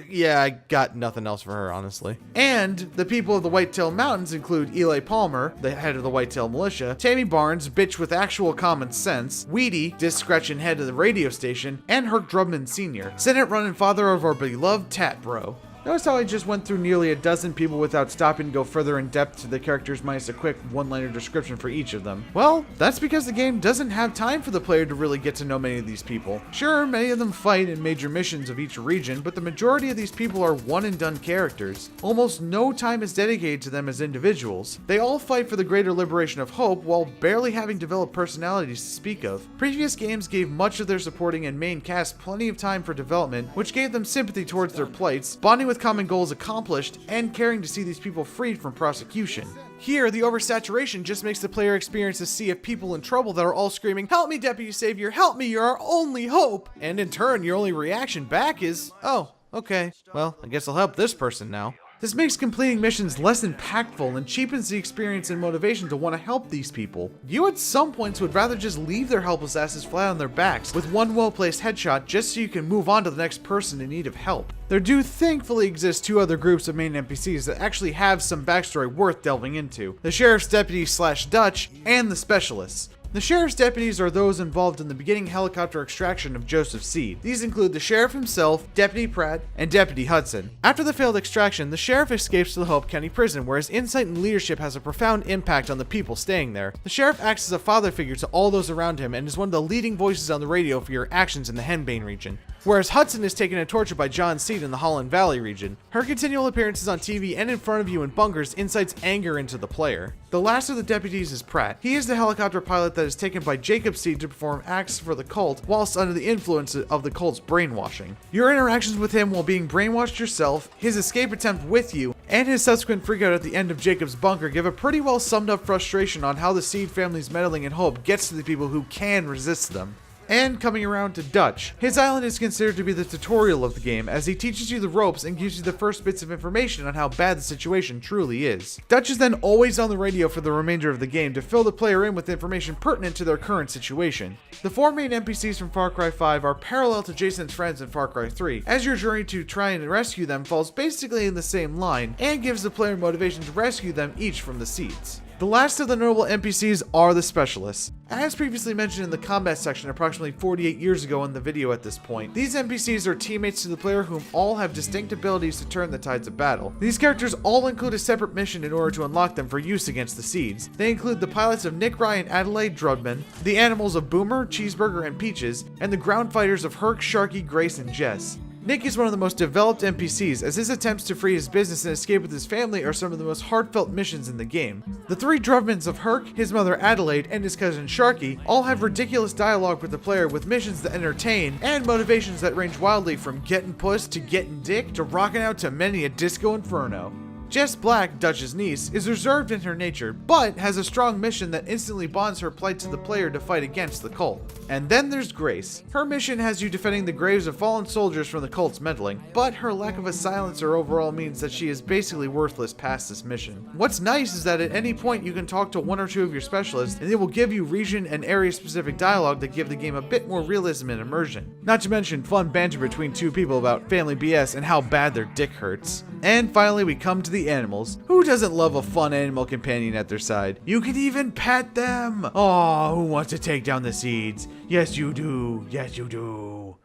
Yeah, I got nothing else for her, honestly. And the people of the Whitetail Mountains include Eli Palmer, the head of the Whitetail Militia, Tammy Barnes, bitch with actual common sense, Weedy, disc-scratching head of the radio station, and Herc Drubman Sr., Senate-running father of our beloved Tat Bro. Notice how I just went through nearly a dozen people without stopping to go further in depth to the characters minus a quick one-liner description for each of them. Well, that's because the game doesn't have time for the player to really get to know many of these people. Sure, many of them fight in major missions of each region, but the majority of these people are one-and-done characters. Almost no time is dedicated to them as individuals. They all fight for the greater liberation of Hope while barely having developed personalities to speak of. Previous games gave much of their supporting and main cast plenty of time for development, which gave them sympathy towards their plights, bonding with common goals accomplished, and caring to see these people freed from prosecution. Here, the oversaturation just makes the player experience a sea of people in trouble that are all screaming, "Help me, Deputy Savior, help me, you're our only hope!" And in turn, your only reaction back is, "Oh, okay, well, I guess I'll help this person now." This makes completing missions less impactful and cheapens the experience and motivation to want to help these people. You at some points would rather just leave their helpless asses flat on their backs with one well-placed headshot just so you can move on to the next person in need of help. There do thankfully exist two other groups of main NPCs that actually have some backstory worth delving into: the Sheriff's Deputy / Dutch and the Specialists. The Sheriff's deputies are those involved in the beginning helicopter extraction of Joseph Seed. These include the Sheriff himself, Deputy Pratt, and Deputy Hudson. After the failed extraction, the Sheriff escapes to the Hope County Prison, where his insight and leadership has a profound impact on the people staying there. The Sheriff acts as a father figure to all those around him and is one of the leading voices on the radio for your actions in the Henbane region. Whereas Hudson is taken to torture by John Seed in the Holland Valley region. Her continual appearances on TV and in front of you in bunkers incites anger into the player. The last of the deputies is Pratt. He is the helicopter pilot that is taken by Jacob Seed to perform acts for the cult whilst under the influence of the cult's brainwashing. Your interactions with him while being brainwashed yourself, his escape attempt with you, and his subsequent freakout at the end of Jacob's bunker give a pretty well summed up frustration on how the Seed family's meddling in Hope gets to the people who can resist them. And coming around to Dutch. His island is considered to be the tutorial of the game, as he teaches you the ropes and gives you the first bits of information on how bad the situation truly is. Dutch is then always on the radio for the remainder of the game to fill the player in with information pertinent to their current situation. The four main NPCs from Far Cry 5 are parallel to Jason's friends in Far Cry 3, as your journey to try and rescue them falls basically in the same line, and gives the player motivation to rescue them each from the seeds. The last of the notable NPCs are the Specialists. As previously mentioned in the combat section approximately 48 years ago in the video at this point, these NPCs are teammates to the player whom all have distinct abilities to turn the tides of battle. These characters all include a separate mission in order to unlock them for use against the Seeds. They include the pilots of Nick Ryan and Adelaide Drudman, the animals of Boomer, Cheeseburger, and Peaches, and the ground fighters of Herc, Sharky, Grace, and Jess. Nick is one of the most developed NPCs, as his attempts to free his business and escape with his family are some of the most heartfelt missions in the game. The three Druvmans of Herc, his mother Adelaide, and his cousin Sharky all have ridiculous dialogue with the player with missions that entertain, and motivations that range wildly from getting puss to getting dick to rocking out to many a disco inferno. Jess Black, Dutch's niece, is reserved in her nature, but has a strong mission that instantly bonds her plight to the player to fight against the cult. And then there's Grace. Her mission has you defending the graves of fallen soldiers from the cult's meddling, but her lack of a silencer overall means that she is basically worthless past this mission. What's nice is that at any point you can talk to one or two of your specialists, and they will give you region and area specific dialogue that give the game a bit more realism and immersion. Not to mention fun banter between two people about family BS and how bad their dick hurts. And finally we come to the animals. Who doesn't love a fun animal companion at their side? You can even pet them! Oh, who wants to take down the seeds? Yes you do, yes you do.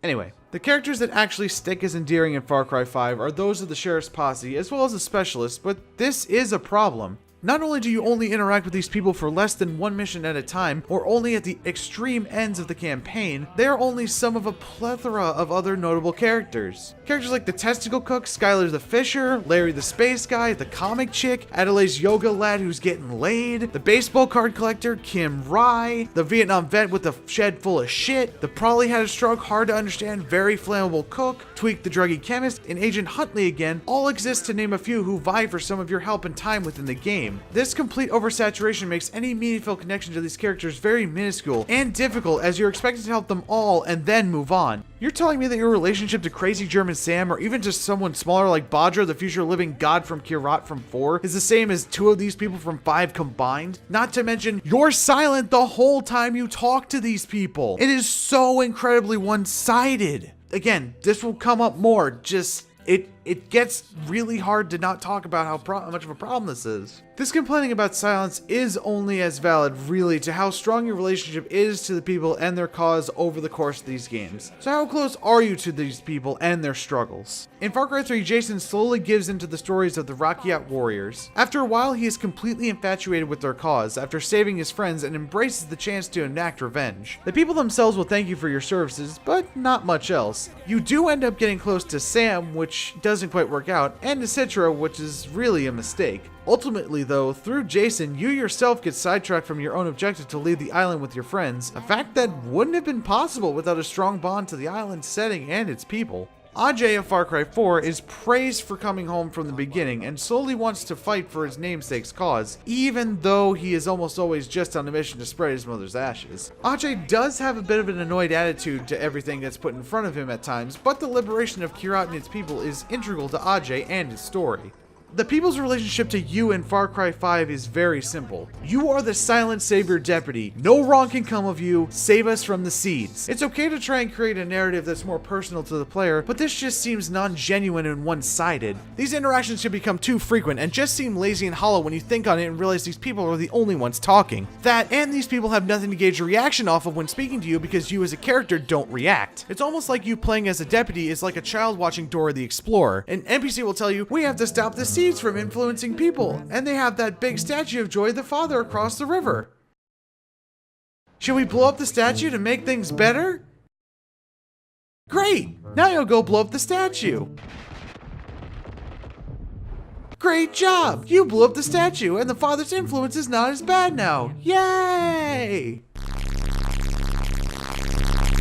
Anyway, the characters that actually stick as endearing in Far Cry 5 are those of the sheriff's posse as well as the specialists, but this is a problem. Not only do you only interact with these people for less than one mission at a time, or only at the extreme ends of the campaign, they are only some of a plethora of other notable characters. Characters like the Testicle Cook, Skylar the Fisher, Larry the Space Guy, the Comic Chick, Adelaide's Yoga Lad who's getting laid, the Baseball Card Collector, Kim Rye, the Vietnam Vet with a shed full of shit, the Probably Had a Stroke, hard to understand, very flammable cook, Tweak the Druggy Chemist, and Agent Huntley again, all exist to name a few who vie for some of your help and time within the game. This complete oversaturation makes any meaningful connection to these characters very minuscule and difficult as you're expected to help them all and then move on. You're telling me that your relationship to Crazy German Sam or even just someone smaller like Badra, the future living god from Kirat from 4, is the same as two of these people from 5 combined? Not to mention, you're silent the whole time you talk to these people. It is so incredibly one-sided. Again, this will come up more, just it gets really hard to not talk about how much of a problem this is. This complaining about silence is only as valid, really, to how strong your relationship is to the people and their cause over the course of these games. So how close are you to these people and their struggles? In Far Cry 3, Jason slowly gives into the stories of the Rakyat warriors. After a while, he is completely infatuated with their cause after saving his friends and embraces the chance to enact revenge. The people themselves will thank you for your services, but not much else. You do end up getting close to Sam, which doesn't quite work out, and to Citra, which is really a mistake. Ultimately though, through Jason, you yourself get sidetracked from your own objective to leave the island with your friends, a fact that wouldn't have been possible without a strong bond to the island's setting and its people. Ajay of Far Cry 4 is praised for coming home from the beginning and slowly wants to fight for his namesake's cause, even though he is almost always just on a mission to spread his mother's ashes. Ajay does have a bit of an annoyed attitude to everything that's put in front of him at times, but the liberation of Kirat and its people is integral to Ajay and his story. The people's relationship to you in Far Cry 5 is very simple. You are the silent savior deputy. No wrong can come of you. Save us from the seeds. It's okay to try and create a narrative that's more personal to the player, but this just seems non-genuine and one-sided. These interactions should become too frequent and just seem lazy and hollow when you think on it and realize these people are the only ones talking. That, and these people have nothing to gauge a reaction off of when speaking to you because you as a character don't react. It's almost like you playing as a deputy is like a child watching Dora the Explorer. An NPC will tell you, we have to stop the seeds from influencing people, and they have that big statue of Joy the Father across the river. Should we blow up the statue to make things better? Great! Now you'll go blow up the statue. Great job! You blew up the statue, and the Father's influence is not as bad now. Yay!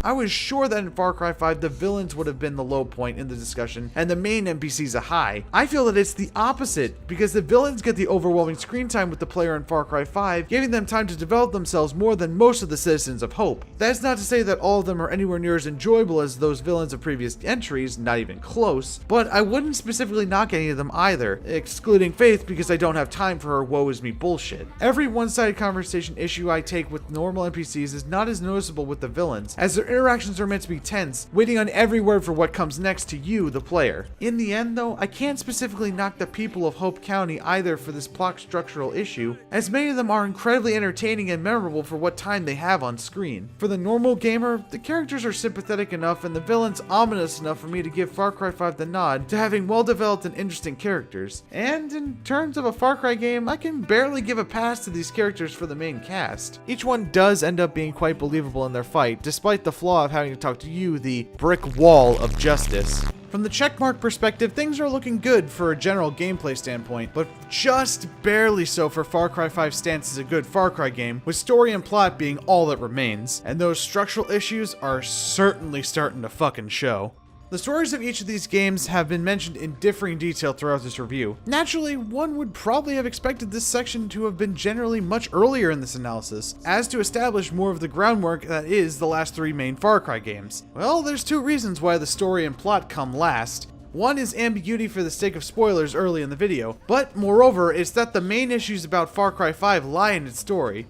I was sure that in Far Cry 5 the villains would have been the low point in the discussion and the main NPCs a high. I feel that it's the opposite, because the villains get the overwhelming screen time with the player in Far Cry 5, giving them time to develop themselves more than most of the citizens of Hope. That's not to say that all of them are anywhere near as enjoyable as those villains of previous entries, not even close, but I wouldn't specifically knock any of them either, excluding Faith because I don't have time for her woe is me bullshit. Every one-sided conversation issue I take with normal NPCs is not as noticeable with the villains, as their interactions are meant to be tense, waiting on every word for what comes next to you, the player. In the end though, I can't specifically knock the people of Hope County either for this plot structural issue, as many of them are incredibly entertaining and memorable for what time they have on screen. For the normal gamer, the characters are sympathetic enough and the villains ominous enough for me to give Far Cry 5 the nod to having well-developed and interesting characters. And in terms of a Far Cry game, I can barely give a pass to these characters for the main cast. Each one does end up being quite believable in their fight, despite the flaw of having to talk to you, the brick wall of justice. From the checkmark perspective, things are looking good for a general gameplay standpoint, but just barely so for Far Cry 5's stance as a good Far Cry game, with story and plot being all that remains. And those structural issues are certainly starting to fucking show. The stories of each of these games have been mentioned in differing detail throughout this review. Naturally, one would probably have expected this section to have been generally much earlier in this analysis, as to establish more of the groundwork that is the last 3 main Far Cry games. Well, there's 2 reasons why the story and plot come last. One is ambiguity for the sake of spoilers early in the video, but moreover, it's that the main issues about Far Cry 5 lie in its story.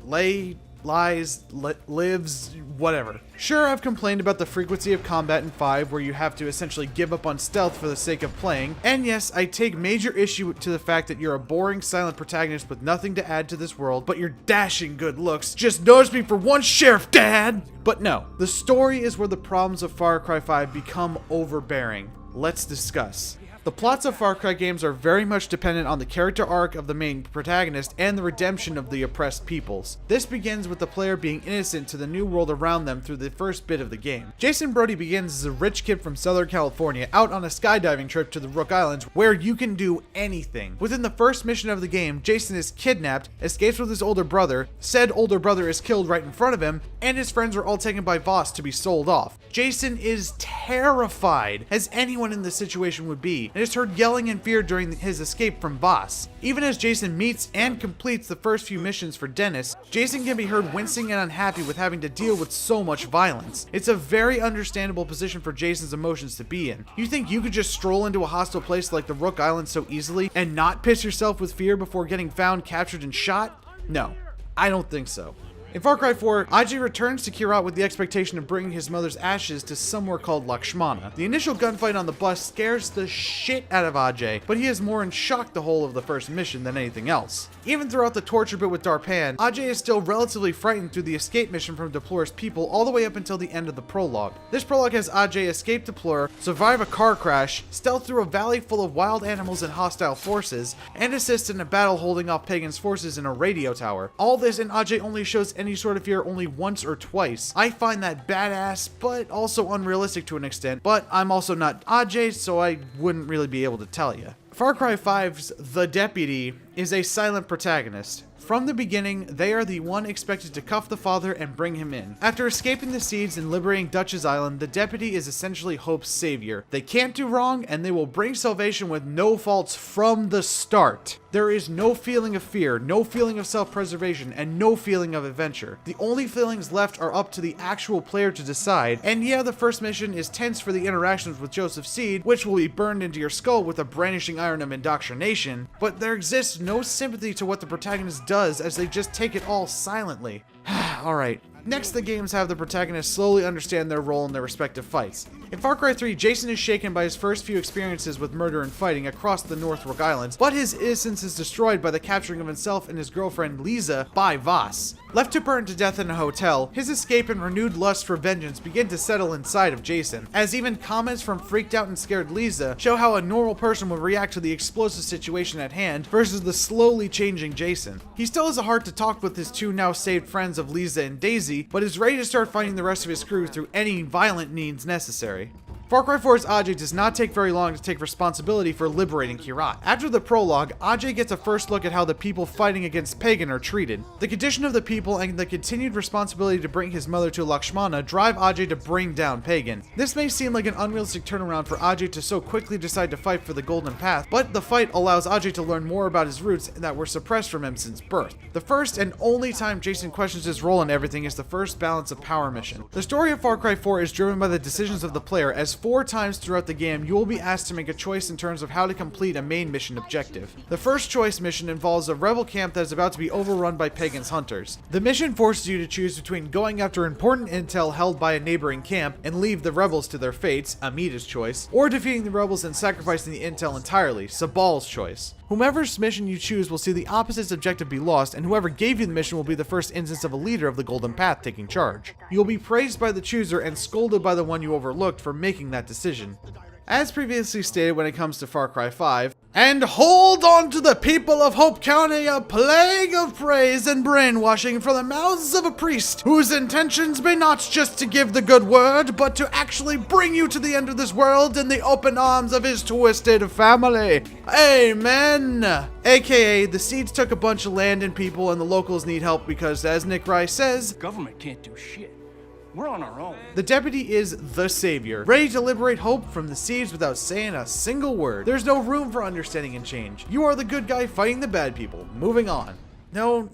Lives, whatever. Sure, I've complained about the frequency of combat in 5 where you have to essentially give up on stealth for the sake of playing, and yes, I take major issue to the fact that you're a boring silent protagonist with nothing to add to this world, but your dashing good looks. Just notice me for one, Sheriff Dad! But no, the story is where the problems of Far Cry 5 become overbearing. Let's discuss. The plots of Far Cry games are very much dependent on the character arc of the main protagonist and the redemption of the oppressed peoples. This begins with the player being innocent to the new world around them through the first bit of the game. Jason Brody begins as a rich kid from Southern California out on a skydiving trip to the Rook Islands where you can do anything. Within the first mission of the game, Jason is kidnapped, escapes with his older brother, said older brother is killed right in front of him, and his friends are all taken by Voss to be sold off. Jason is terrified, as anyone in this situation would be, and is heard yelling in fear during his escape from Voss. Even as Jason meets and completes the first few missions for Dennis, Jason can be heard wincing and unhappy with having to deal with so much violence. It's a very understandable position for Jason's emotions to be in. You think you could just stroll into a hostile place like the Rook Islands so easily and not piss yourself with fear before getting found, captured, and shot? No, I don't think so. In Far Cry 4, Ajay returns to Kirat with the expectation of bringing his mother's ashes to somewhere called Lakshmana. The initial gunfight on the bus scares the shit out of Ajay, but he is more in shock the whole of the first mission than anything else. Even throughout the torture bit with Darpan, Ajay is still relatively frightened through the escape mission from Deplore's people all the way up until the end of the prologue. This prologue has Ajay escape Deplore, survive a car crash, stealth through a valley full of wild animals and hostile forces, and assist in a battle holding off Pagan's forces in a radio tower. All this, and Ajay only shows any sort of fear only once or twice. I find that badass, but also unrealistic to an extent, but I'm also not Ajay, so I wouldn't really be able to tell you. Far Cry 5's The Deputy is a silent protagonist. From the beginning, they are the one expected to cuff the father and bring him in. After escaping the seeds and liberating Dutch's Island, the deputy is essentially Hope's savior. They can't do wrong, and they will bring salvation with no faults from the start. There is no feeling of fear, no feeling of self-preservation, and no feeling of adventure. The only feelings left are up to the actual player to decide, and yeah, the first mission is tense for the interactions with Joseph Seed, which will be burned into your skull with a brandishing iron of indoctrination, but there exists no sympathy to what the protagonist does as they just take it all silently. Alright. Next, the games have the protagonists slowly understand their role in their respective fights. In Far Cry 3, Jason is shaken by his first few experiences with murder and fighting across the North Rook Islands, but his innocence is destroyed by the capturing of himself and his girlfriend Lisa by Voss. Left to burn to death in a hotel, his escape and renewed lust for vengeance begin to settle inside of Jason, as even comments from freaked out and scared Lisa show how a normal person would react to the explosive situation at hand versus the slowly changing Jason. He still has a heart to talk with his 2 now saved friends of Lisa and Daisy, but is ready to start fighting the rest of his crew through any violent means necessary. Far Cry 4's Ajay does not take very long to take responsibility for liberating Kirat. After the prologue, Ajay gets a first look at how the people fighting against Pagan are treated. The condition of the people and the continued responsibility to bring his mother to Lakshmana drive Ajay to bring down Pagan. This may seem like an unrealistic turnaround for Ajay to so quickly decide to fight for the Golden Path, but the fight allows Ajay to learn more about his roots that were suppressed from him since birth. The first and only time Jason questions his role in everything is the first Balance of Power mission. The story of Far Cry 4 is driven by the decisions of the player, as 4 times throughout the game you will be asked to make a choice in terms of how to complete a main mission objective. The first choice mission involves a rebel camp that is about to be overrun by Pagan's hunters. The mission forces you to choose between going after important intel held by a neighboring camp and leave the rebels to their fates, Amida's choice, or defeating the rebels and sacrificing the intel entirely, Sabal's choice. Whomever's mission you choose will see the opposite's objective be lost, and whoever gave you the mission will be the first instance of a leader of the Golden Path taking charge. You will be praised by the chooser and scolded by the one you overlooked for making that decision. As previously stated when it comes to Far Cry 5, and hold on to the people of Hope County a plague of praise and brainwashing from the mouths of a priest, whose intentions be not just to give the good word, but to actually bring you to the end of this world in the open arms of his twisted family. Amen. AKA, the Seeds took a bunch of land and people and the locals need help because, as Nick Rice says, government can't do shit. We're on our own. The deputy is the savior, ready to liberate hope from the seeds without saying a single word. There's no room for understanding and change. You are the good guy fighting the bad people. Moving on. No.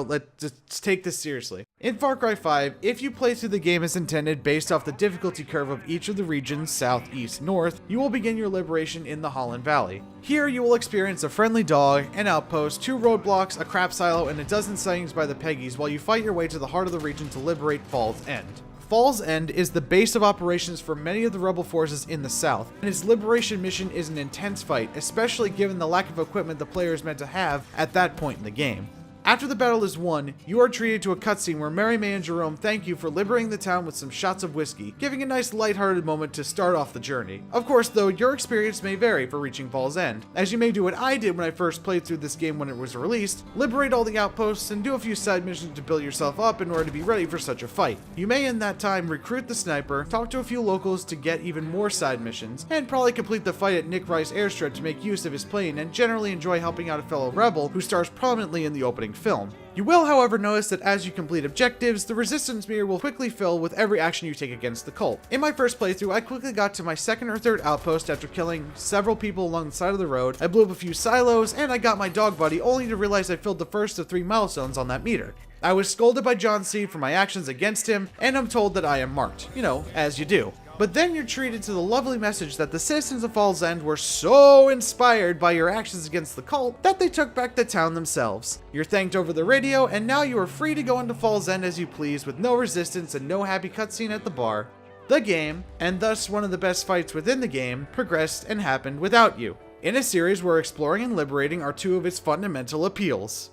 Let's just take this seriously. In Far Cry 5, if you play through the game as intended based off the difficulty curve of each of the regions, south, east, north, you will begin your liberation in the Holland Valley. Here you will experience a friendly dog, an outpost, 2 roadblocks, a crap silo, and a dozen sightings by the Peggies while you fight your way to the heart of the region to liberate Fall's End. Fall's End is the base of operations for many of the rebel forces in the south, and its liberation mission is an intense fight, especially given the lack of equipment the player is meant to have at that point in the game. After the battle is won, you are treated to a cutscene where Mary May and Jerome thank you for liberating the town with some shots of whiskey, giving a nice lighthearted moment to start off the journey. Of course, though, your experience may vary for reaching Fall's End, as you may do what I did when I first played through this game when it was released, liberate all the outposts and do a few side missions to build yourself up in order to be ready for such a fight. You may in that time recruit the sniper, talk to a few locals to get even more side missions, and probably complete the fight at Nick Rice airstrip to make use of his plane and generally enjoy helping out a fellow rebel who stars prominently in the opening film. You will, however, notice that as you complete objectives, the resistance meter will quickly fill with every action you take against the cult. In my first playthrough, I quickly got to my second or third outpost after killing several people along the side of the road, I blew up a few silos, and I got my dog buddy only to realize I filled the first of 3 milestones on that meter. I was scolded by John C. for my actions against him, and I'm told that I am marked. You know, as you do. But then you're treated to the lovely message that the citizens of Fall's End were so inspired by your actions against the cult that they took back the town themselves. You're thanked over the radio, and now you are free to go into Fall's End as you please with no resistance and no happy cutscene at the bar. The game, and thus one of the best fights within the game, progressed and happened without you, in a series where exploring and liberating are 2 of its fundamental appeals.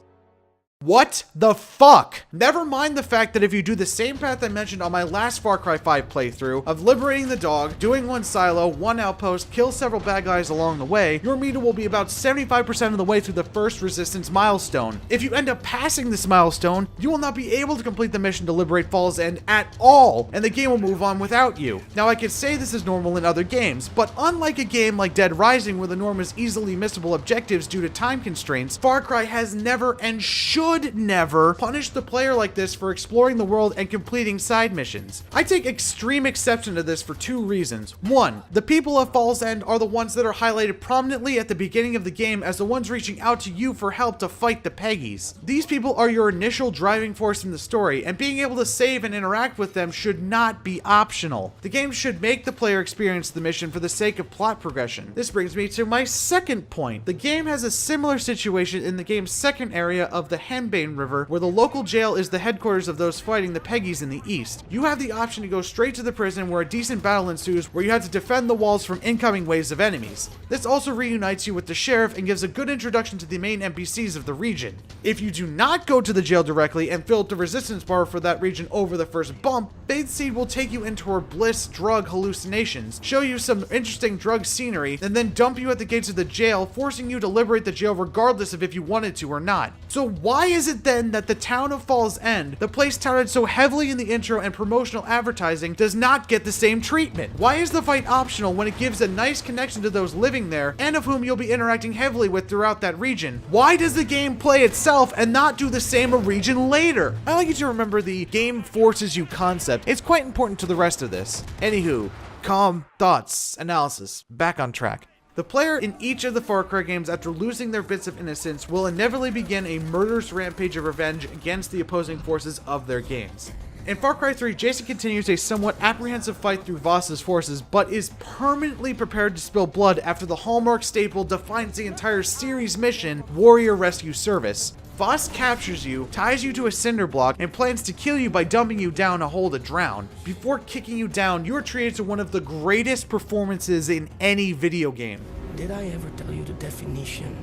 What the fuck? Never mind the fact that if you do the same path I mentioned on my last Far Cry 5 playthrough of liberating the dog, doing 1 silo, 1 outpost, kill several bad guys along the way, your meter will be about 75% of the way through the first resistance milestone. If you end up passing this milestone, you will not be able to complete the mission to liberate Fall's End at all, and the game will move on without you. Now I could say this is normal in other games, but unlike a game like Dead Rising where the norm is easily missable objectives due to time constraints, Far Cry has never and should never punish the player like this for exploring the world and completing side missions. I take extreme exception to this for 2 reasons. 1, the people of Fall's End are the ones that are highlighted prominently at the beginning of the game as the ones reaching out to you for help to fight the Peggies. These people are your initial driving force in the story, and being able to save and interact with them should not be optional. The game should make the player experience the mission for the sake of plot progression. This brings me to my second point. The game has a similar situation in the game's second area of the Henbane River, where the local jail is the headquarters of those fighting the Peggies in the east. You have the option to go straight to the prison where a decent battle ensues, where you have to defend the walls from incoming waves of enemies. This also reunites you with the sheriff and gives a good introduction to the main NPCs of the region. If you do not go to the jail directly and fill up the resistance bar for that region over the first bump, Faith Seed will take you into her Bliss drug hallucinations, show you some interesting drug scenery, and then dump you at the gates of the jail, forcing you to liberate the jail regardless of if you wanted to or not. So why is it then that the town of Fall's End, the place touted so heavily in the intro and promotional advertising, does not get the same treatment? Why is the fight optional when it gives a nice connection to those living there and of whom you'll be interacting heavily with throughout that region? Why does the game play itself and not do the same a region later? I like you to remember the game forces you concept. It's quite important to the rest of this. Anywho, calm thoughts, analysis, back on track. The player in each of the Far Cry games, after losing their bits of innocence, will inevitably begin a murderous rampage of revenge against the opposing forces of their games. In Far Cry 3, Jason continues a somewhat apprehensive fight through Voss's forces, but is permanently prepared to spill blood after the hallmark staple defines the entire series mission, Warrior Rescue Service. Voss captures you, ties you to a cinder block, and plans to kill you by dumping you down a hole to drown. Before kicking you down, you are treated to one of the greatest performances in any video game. Did I ever tell you the definition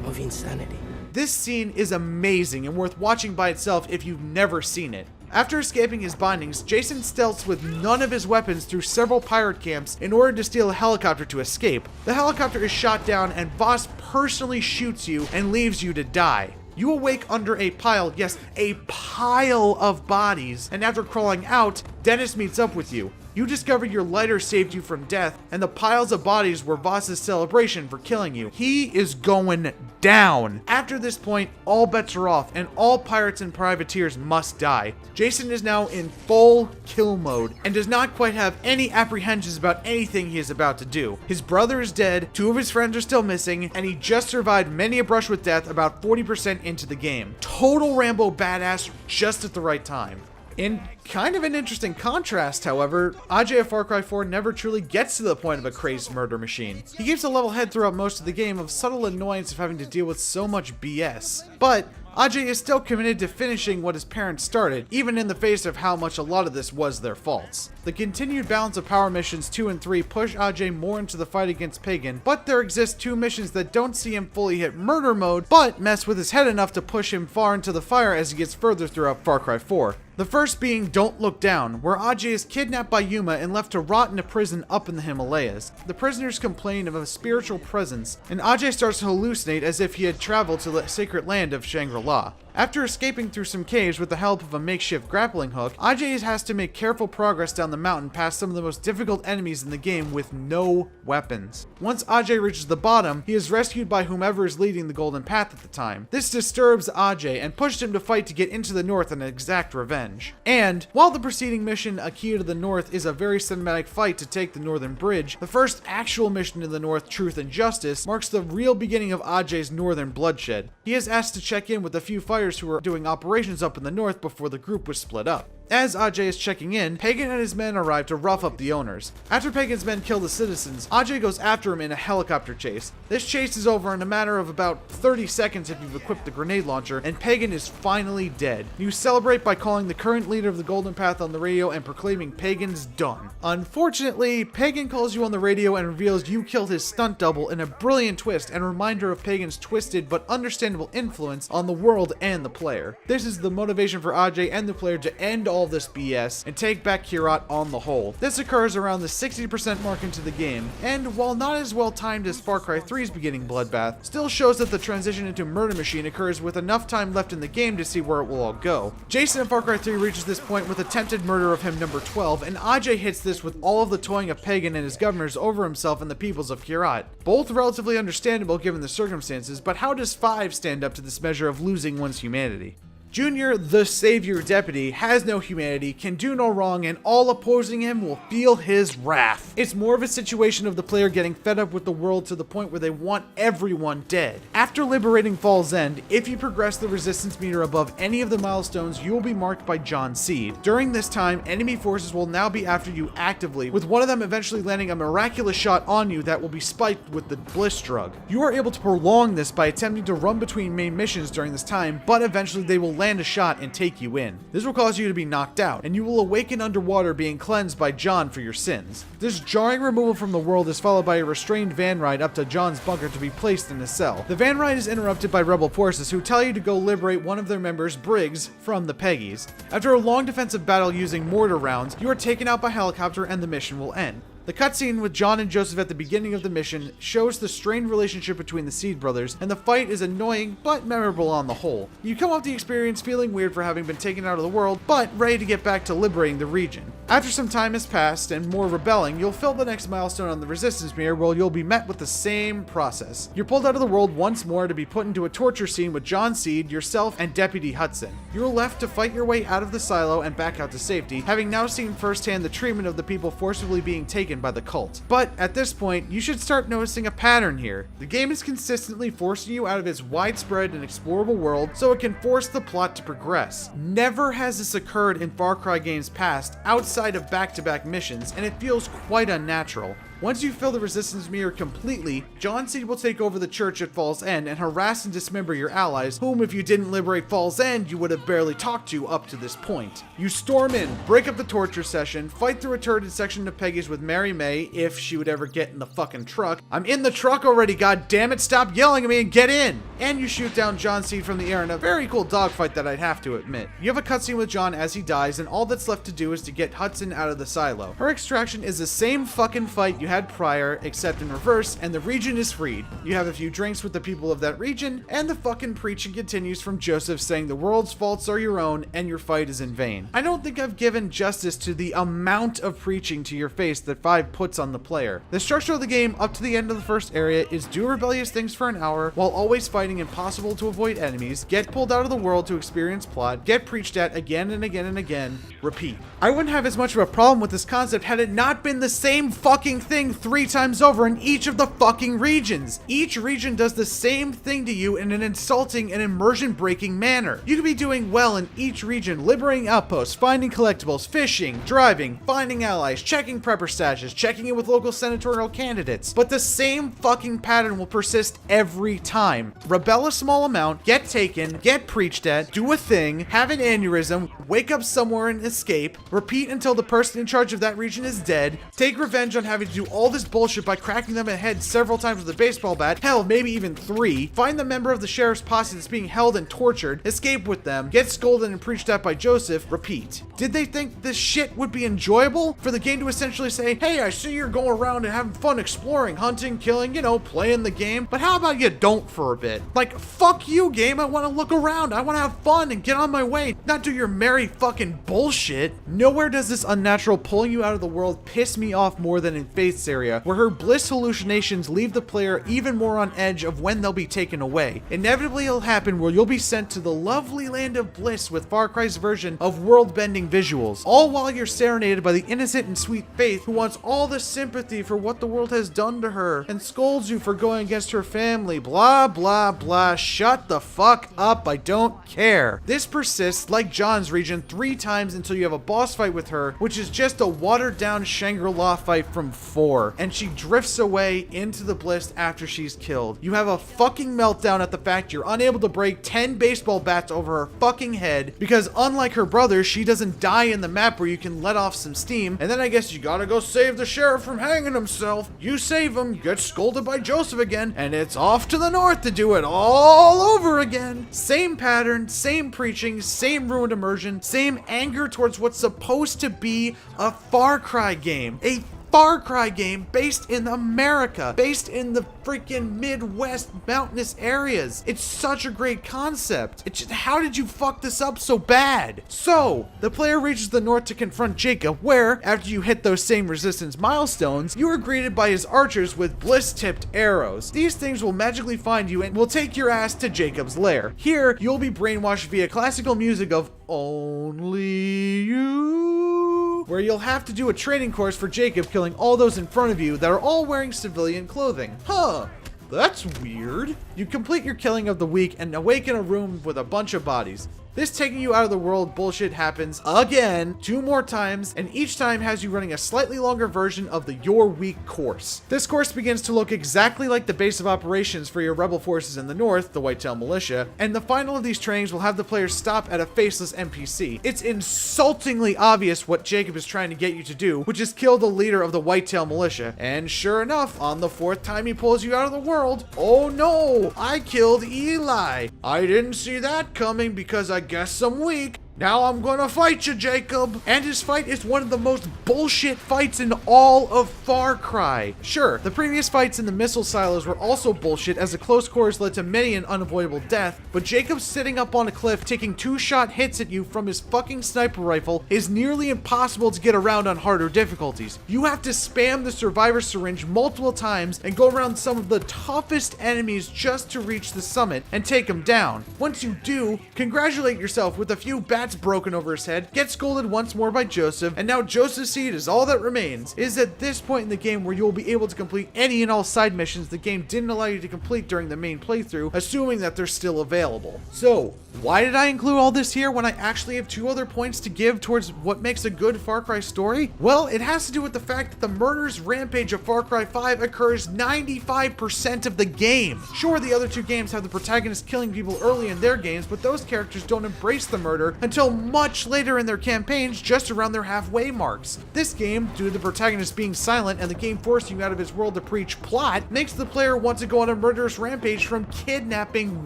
of insanity? This scene is amazing and worth watching by itself if you've never seen it. After escaping his bindings, Jason stealths with none of his weapons through several pirate camps in order to steal a helicopter to escape. The helicopter is shot down and Voss personally shoots you and leaves you to die. You awake under a pile, yes, a pile of bodies, and after crawling out, Dennis meets up with you. You discover your lighter saved you from death, and the piles of bodies were Voss's celebration for killing you. He is going down. After this point, all bets are off, and all pirates and privateers must die. Jason is now in full kill mode, and does not quite have any apprehensions about anything he is about to do. His brother is dead, 2 of his friends are still missing, and he just survived many a brush with death about 40% into the game. Total Rambo badass just at the right time. In kind of an interesting contrast, however, Ajay of Far Cry 4 never truly gets to the point of a crazed murder machine. He keeps a level head throughout most of the game of subtle annoyance of having to deal with so much BS. But Ajay is still committed to finishing what his parents started, even in the face of how much a lot of this was their faults. The continued balance of power missions 2 and 3 push Ajay more into the fight against Pagan, but there exist 2 missions that don't see him fully hit murder mode, but mess with his head enough to push him far into the fire as he gets further throughout Far Cry 4. The first being Don't Look Down, where Ajay is kidnapped by Yuma and left to rot in a prison up in the Himalayas. The prisoners complain of a spiritual presence, and Ajay starts to hallucinate as if he had traveled to the sacred land of Shangri-La. After escaping through some caves with the help of a makeshift grappling hook, Ajay has to make careful progress down the mountain past some of the most difficult enemies in the game with no weapons. Once Ajay reaches the bottom, he is rescued by whomever is leading the Golden Path at the time. This disturbs Ajay and pushes him to fight to get into the north and exact revenge. And while the preceding mission, A Key to the North, is a very cinematic fight to take the Northern Bridge, the first actual mission in the North, Truth and Justice, marks the real beginning of Ajay's northern bloodshed. He is asked to check in with a few fighters who were doing operations up in the north before the group was split up. As Ajay is checking in, Pagan and his men arrive to rough up the owners. After Pagan's men kill the citizens, Ajay goes after him in a helicopter chase. This chase is over in a matter of about 30 seconds if you've equipped the grenade launcher, and Pagan is finally dead. You celebrate by calling the current leader of the Golden Path on the radio and proclaiming Pagan's done. Unfortunately, Pagan calls you on the radio and reveals you killed his stunt double in a brilliant twist and reminder of Pagan's twisted but understandable influence on the world and the player. This is the motivation for Ajay and the player to end all this BS and take back Kyrat on the whole. This occurs around the 60% mark into the game, and while not as well timed as Far Cry 3's beginning bloodbath, still shows that the transition into Murder Machine occurs with enough time left in the game to see where it will all go. Jason in Far Cry 3 reaches this point with attempted murder of him number 12, and Ajay hits this with all of the toying of Pagan and his governors over himself and the peoples of Kyrat. Both relatively understandable given the circumstances, but how does 5 stand up to this measure of losing one's humanity? Junior, the savior deputy, has no humanity, can do no wrong, and all opposing him will feel his wrath. It's more of a situation of the player getting fed up with the world to the point where they want everyone dead. After liberating Fall's End, if you progress the resistance meter above any of the milestones, you will be marked by John Seed. During this time, enemy forces will now be after you actively, with one of them eventually landing a miraculous shot on you that will be spiked with the Bliss drug. You are able to prolong this by attempting to run between main missions during this time, but eventually they will land a shot and take you in. This will cause you to be knocked out, and you will awaken underwater being cleansed by John for your sins. This jarring removal from the world is followed by a restrained van ride up to John's bunker to be placed in a cell. The van ride is interrupted by rebel forces who tell you to go liberate one of their members, Briggs, from the Peggies. After a long defensive battle using mortar rounds, you are taken out by helicopter and the mission will end. The cutscene with John and Joseph at the beginning of the mission shows the strained relationship between the Seed brothers, and the fight is annoying but memorable on the whole. You come off the experience feeling weird for having been taken out of the world, but ready to get back to liberating the region. After some time has passed and more rebelling, you'll fill the next milestone on the resistance mirror where you'll be met with the same process. You're pulled out of the world once more to be put into a torture scene with John Seed, yourself, and Deputy Hudson. You're left to fight your way out of the silo and back out to safety, having now seen firsthand the treatment of the people forcibly being taken by the cult. But at this point, you should start noticing a pattern here. The game is consistently forcing you out of its widespread and explorable world so it can force the plot to progress. Never has this occurred in Far Cry games past outside of back-to-back missions, and it feels quite unnatural. Once you fill the resistance mirror completely, John Seed will take over the church at Fall's End and harass and dismember your allies, whom if you didn't liberate Fall's End, you would have barely talked to up to this point. You storm in, break up the torture session, fight through a turreted section of Peggy's with Mary May, if she would ever get in the fucking truck. I'm in the truck already, goddammit, stop yelling at me and get in! And you shoot down John Seed from the air in a very cool dogfight that I'd have to admit. You have a cutscene with John as he dies, and all that's left to do is to get Hudson out of the silo. Her extraction is the same fucking fight you had prior, except in reverse, and the region is freed. You have a few drinks with the people of that region, and the fucking preaching continues from Joseph saying the world's faults are your own and your fight is in vain. I don't think I've given justice to the amount of preaching to your face that 5 puts on the player. The structure of the game up to the end of the first area is do rebellious things for an hour while always fighting impossible to avoid enemies, get pulled out of the world to experience plot, get preached at again and again and again, repeat. I wouldn't have as much of a problem with this concept had it not been the same fucking thing 3 times over in each of the fucking regions. Each region does the same thing to you in an insulting and immersion breaking manner. You could be doing well in each region, liberating outposts, finding collectibles, fishing, driving, finding allies, checking prepper stashes, checking in with local senatorial candidates, but the same fucking pattern will persist every time. Rebel a small amount, get taken, get preached at, do a thing, have an aneurysm, wake up somewhere and escape, repeat until the person in charge of that region is dead, take revenge on having to do all this bullshit by cracking them in the head several times with a baseball bat, hell, maybe even 3, find the member of the sheriff's posse that's being held and tortured, escape with them, get scolded and preached at by Joseph, repeat. Did they think this shit would be enjoyable? For the game to essentially say, hey, I see you're going around and having fun exploring, hunting, killing, you know, playing the game, but how about you don't for a bit? Like, fuck you, game, I want to look around, I want to have fun and get on my way, not do your merry fucking bullshit. Nowhere does this unnatural pulling you out of the world piss me off more than in Faith's area, where her bliss hallucinations leave the player even more on edge of when they'll be taken away. Inevitably it'll happen where you'll be sent to the lovely land of Bliss with Far Cry's version of world-bending visuals, all while you're serenaded by the innocent and sweet Faith who wants all the sympathy for what the world has done to her and scolds you for going against her family, blah blah blah. Shut the fuck up, I don't care. This persists like John's region 3 times until you have a boss fight with her, which is just a watered down Shangri-La fight from 4, and she drifts away into the Bliss after she's killed. You have a fucking meltdown at the fact you're unable to break 10 baseball bats over her fucking head because unlike her brother, she doesn't die in the map where you can let off some steam, and then I guess you gotta go save the sheriff from hanging himself. You save him, get scolded by Joseph again, and it's off to the north to do it all over again. Same pattern, same preaching, same ruined immersion, same anger towards what's supposed to be a Far Cry game. A Far Cry game based in America, based in the freaking Midwest mountainous areas. It's such a great concept. It's just, how did you fuck this up so bad? So, the player reaches the north to confront Jacob, where, after you hit those same resistance milestones, you are greeted by his archers with bliss-tipped arrows. These things will magically find you and will take your ass to Jacob's lair. Here, you'll be brainwashed via classical music of Only You, where you'll have to do a training course for Jacob killing all those in front of you that are all wearing civilian clothing. Huh. That's weird. You complete your killing of the week and awaken a room with a bunch of bodies. This taking you out of the world bullshit happens again 2 more times, and each time has you running a slightly longer version of the Your Week course. This course begins to look exactly like the base of operations for your rebel forces in the north, the Whitetail Militia, and the final of these trainings will have the players stop at a faceless NPC. It's insultingly obvious what Jacob is trying to get you to do, which is kill the leader of the Whitetail Militia. And sure enough, on the 4th time he pulls you out of the world, oh no, I killed Eli. I didn't see that coming because I guess I'm weak. Now I'm gonna fight you, Jacob! And his fight is one of the most bullshit fights in all of Far Cry. Sure, the previous fights in the missile silos were also bullshit as the close quarters led to many an unavoidable death, but Jacob sitting up on a cliff taking 2-shot hits at you from his fucking sniper rifle is nearly impossible to get around on harder difficulties. You have to spam the survivor syringe multiple times and go around some of the toughest enemies just to reach the summit and take them down. Once you do, congratulate yourself with a few bats broken over his head, get scolded once more by Joseph, and now Joseph's seed is all that remains. It is at this point in the game where you will be able to complete any and all side missions the game didn't allow you to complete during the main playthrough, assuming that they're still available. So, why did I include all this here when I actually have 2 other points to give towards what makes a good Far Cry story? Well, it has to do with the fact that the murderous rampage of Far Cry 5 occurs 95% of the game. Sure, the other 2 games have the protagonist killing people early in their games, but those characters don't embrace the murder until much later in their campaigns, just around their halfway marks. This game, due to the protagonist being silent and the game forcing you out of his world to preach plot, makes the player want to go on a murderous rampage from kidnapping